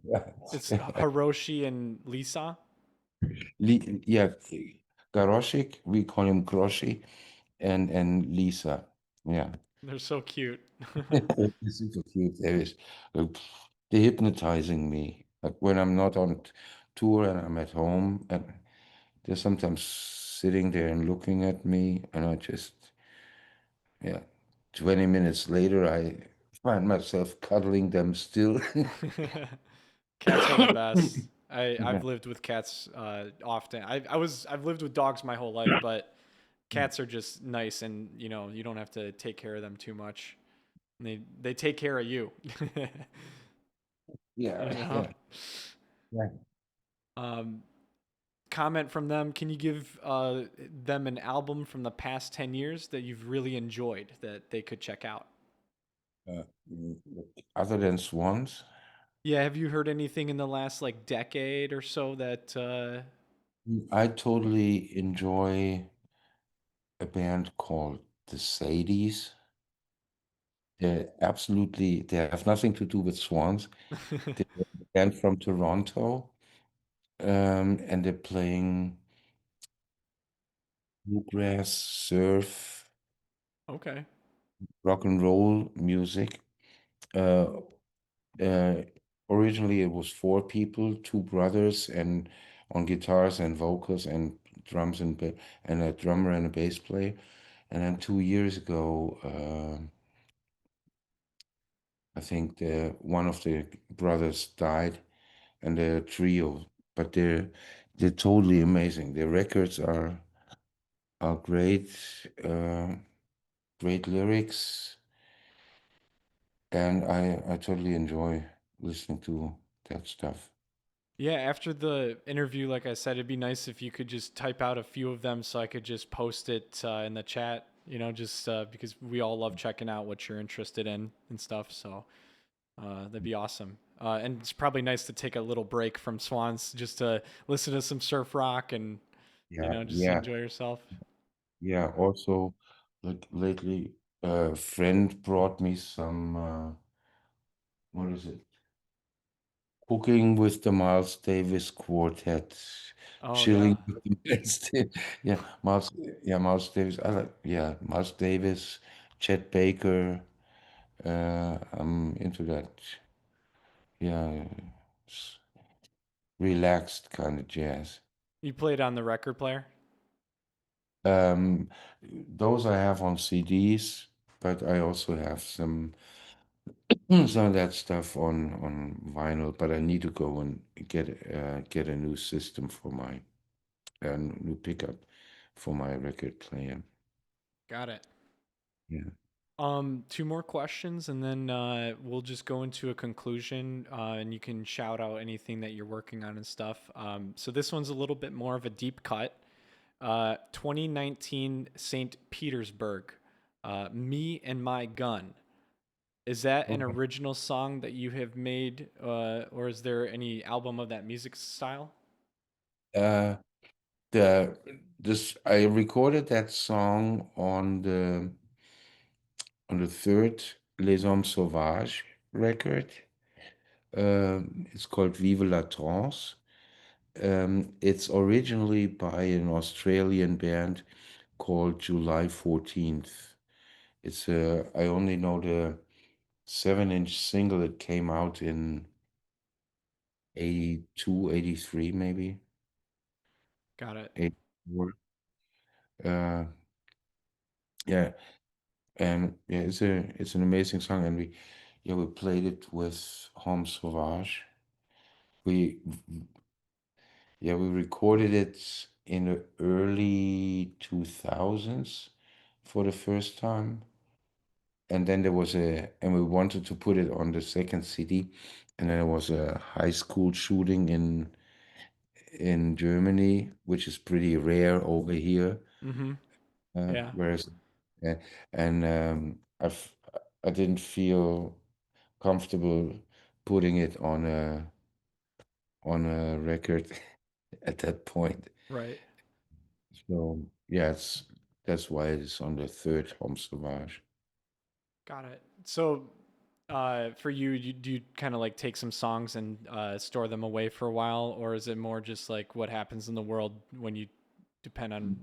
Yeah, it's Hiroshi and Lisa. Yeah, Garoshik, we call him Groshi, and Lisa. Yeah. They're so cute. It's super cute. Uh, they're hypnotizing me. Like when I'm not on tour and I'm at home, and they're sometimes sitting there and looking at me, and I just, yeah, 20 minutes later, I find myself cuddling them still. Cats are the best. I've Yeah. lived with cats often. I've lived with dogs my whole life, but cats are just nice, and you don't have to take care of them too much. And they take care of you. Yeah, you know. yeah, yeah. Um, Comment from them. Can you give them an album from the past 10 years that you've really enjoyed that they could check out? Uh, mm, Other than Swans, Yeah, have you heard anything in the last like decade or so that I totally enjoy a band called the Sadies. They have nothing to do with Swans. They're a band from Toronto, and they're playing bluegrass, surf, Okay. rock and roll music. Uh, uh, Originally, it was four people, two brothers, and on guitars and vocals and drums and a drummer and a bass player. And then 2 years ago, I think one of the brothers died, and they're a trio, but they're totally amazing. Their records are great, uh, great lyrics, and I totally enjoy listening to that stuff. Yeah, after the interview, like I said, it'd be nice if you could just type out a few of them so I could just post it in the chat, just because we all love checking out what you're interested in and stuff. So that'd be awesome. And it's probably nice to take a little break from Swans just to listen to some surf rock and, Yeah, just yeah, enjoy yourself. yeah. Also, like lately, a friend brought me some, what is it? Cooking with the Miles Davis Quartet, Oh, yeah. chilling with the Miles Davis. Miles Davis. I like, yeah, Miles Davis, Chet Baker. I'm into that, yeah, s- relaxed kind of jazz. You played on the record player? Um, those I have on CDs, but I also have some of that stuff on vinyl. But I need to go and get a new system for my new pickup for my record player. Got it. Yeah. Two more questions, and then we'll just go into a conclusion, and you can shout out anything that you're working on and stuff. So this one's a little bit more of a deep cut. 2019 St. Petersburg, "Me and My Gun." Is that an Okay. original song that you have made, or is there any album of that music style? Uh, the this I recorded that song on the third Les Hommes Sauvages record. It's called Vive la Trance. It's originally by an Australian band called July 14th. I only know the 7-inch single. It came out in 82, 83, maybe. Got it. 84. Uh, yeah, and yeah, it's an amazing song, and we played it with Homme Sauvage. We we recorded it in the early 2000s for the first time. And then and we wanted to put it on the second CD. And then there was a high school shooting in Germany, which is pretty rare over here. Mm-hmm. Yeah. Whereas, uh, and I didn't feel comfortable putting it on a record at that point. Right. So yeah, that's why it's on the third Homme Sauvage. Got it. So, for you, do you kind of like take some songs and store them away for a while, or is it more just like what happens in the world when you depend on?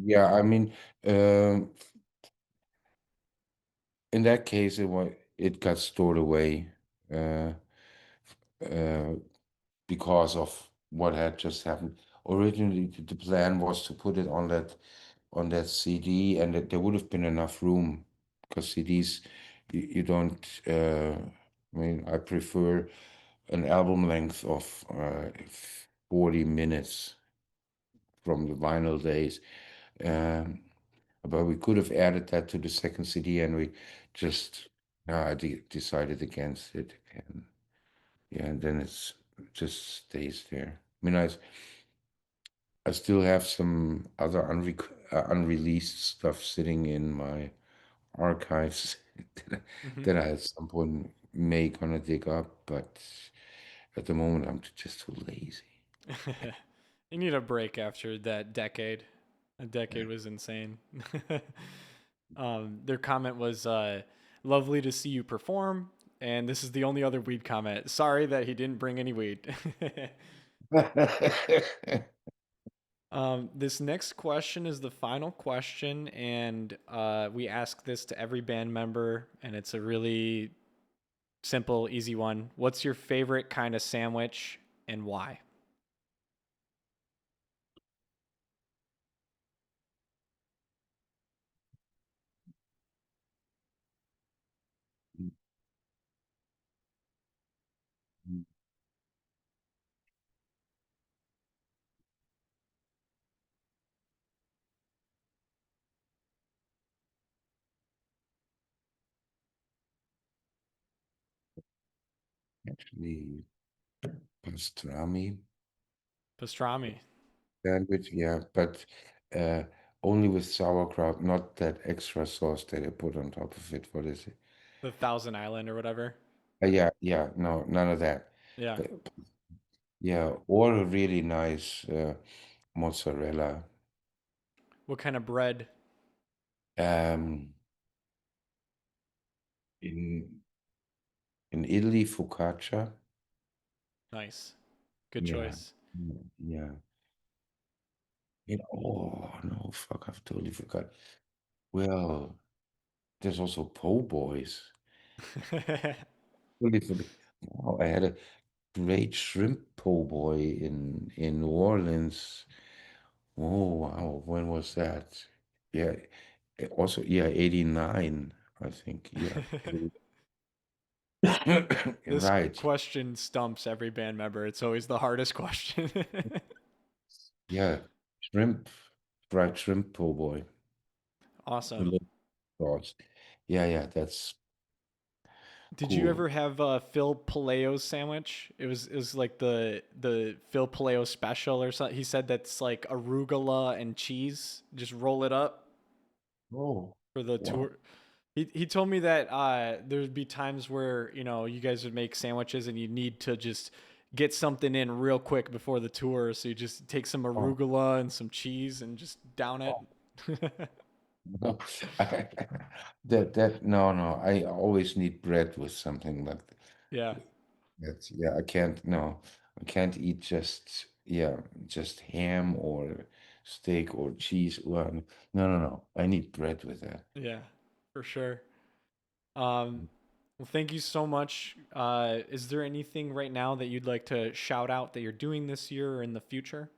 Yeah, I mean, um, in that case, it got stored away uh, uh, because of what had just happened. Originally, the plan was to put it on that CD, and that there would have been enough room because CDs you don't. I mean, I prefer an album length of 40 minutes from the vinyl days. Um, but we could have added that to the second CD, and we just decided against it. And yeah, and then it just stays there. I mean, I still have some other unreleased stuff sitting in my archives that Mhm. that I at some point may gonna dig up, but at the moment I'm just too lazy. You need a break after that decade. A decade Yeah. was insane. Their comment was lovely to see you perform. And this is the only other weed comment. Sorry that he didn't bring any weed. This next question is the final question, and we ask this to every band member, and it's a really simple, easy one. What's your favorite kind of sandwich and why? Actually, pastrami Pastrami, sandwich, yeah, but uh, only with sauerkraut, not that extra sauce that I put on top of it. What is it? the Thousand Island or whatever. Yeah, no, none of that. Yeah. But yeah, or a really nice mozzarella. What kind of bread? Um, in Italy, focaccia. Nice. Good Yeah, choice. yeah. Oh no, fuck! I've totally forgot. Well, there's also po' boys. Totally forgot. Wow, I had a great shrimp po' boy in New Orleans. Oh wow, when was that? Yeah, also yeah, 89, I think. Yeah. This Right. question stumps every band member. It's always the hardest question. Yeah. Shrimp, fried shrimp po' boy. Awesome. With sauce. Yeah, that's Did you cool. ever have Phil Palaio's sandwich? It was like the Phil Palaio special or something. He said that's like arugula and cheese. Just roll it up Oh, for the wow. tour. He told me that there'd be times where you guys would make sandwiches and you need to just get something in real quick before the tour. So you just take some Oh, arugula and some cheese and just down it. oh. No, I, no. I always need bread with something like Yeah. that. Yeah, I can't, no, I can't eat just ham or steak or cheese. Well, no, no, no. I need bread with that. Yeah, for sure. Well, thank you so much. Is there anything right now that you'd like to shout out that you're doing this year or in the future?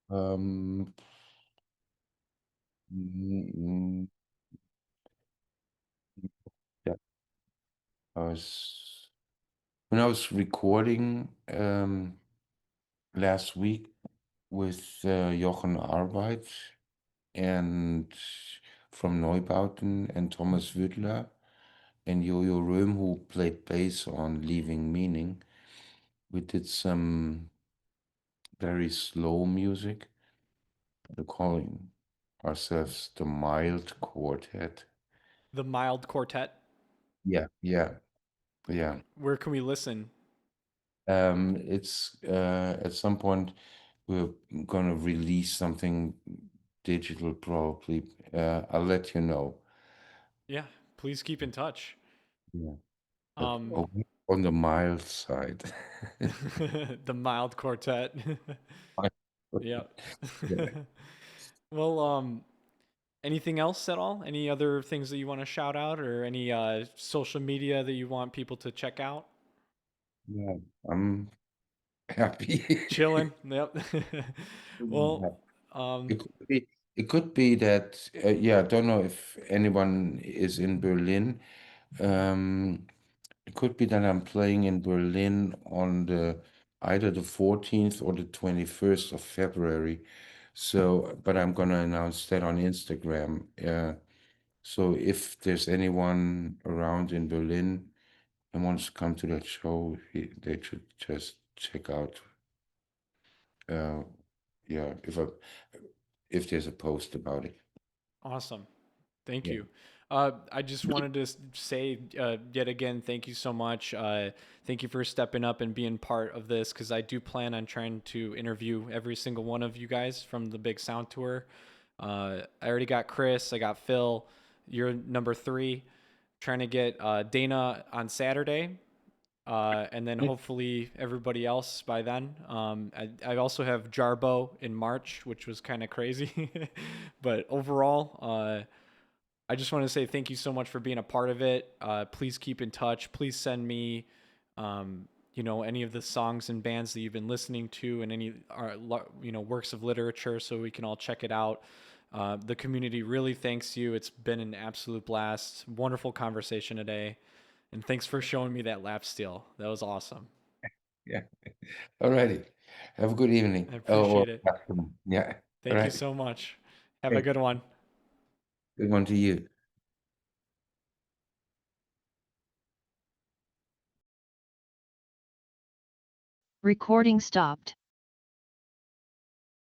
Um, mm, mm, yeah, I was when I was recording last week with Jochen Arbeit and from Neubauten and Thomas Wüttler and Jojo Röhm, who played bass on Leaving Meaning. We did some very slow music. We're calling ourselves the Mild Quartet. The Mild Quartet. Yeah, yeah, yeah. Where can we listen? It's at some point we're gonna release something digital probably. I'll let you know. Yeah, please keep in touch. Yeah. But Um, on the mild side. the Mild Quartet. Yeah. Yeah. Well, anything else at all? Any other things that you want to shout out or any social media that you want people to check out? Yeah, I'm happy. Chilling. Yep. Well, Yeah. um, It could be, it could be that, yeah, I don't know if anyone is in Berlin. Um, it could be that I'm playing in Berlin on the either the 14th or the 21st of February. So, but I'm gonna announce that on Instagram. So if there's anyone around in Berlin and wants to come to that show, they should just check out. Uh, yeah, if there's a post about it. awesome. Thank Yeah. you. I just wanted to say yet again, thank you so much. Thank you for stepping up and being part of this because I do plan on trying to interview every single one of you guys from the big sound tour. I already got Chris, I got Phil. You're number 3. Trying to get Dana on Saturday. And then hopefully everybody else by then. I also have Jarbo in March, which was kind of crazy. But overall, I just want to say thank you so much for being a part of it. Please keep in touch. Please send me, any of the songs and bands that you've been listening to, and any works of literature, so we can all check it out. The community really thanks you. It's been an absolute blast. Wonderful conversation today, and thanks for showing me that lap steel. That was awesome. Yeah. All righty. Have a good evening. I Oh, appreciate it. afternoon. Yeah. All Thank you right. so much. Have a Hey, good one. good one to you. Recording stopped.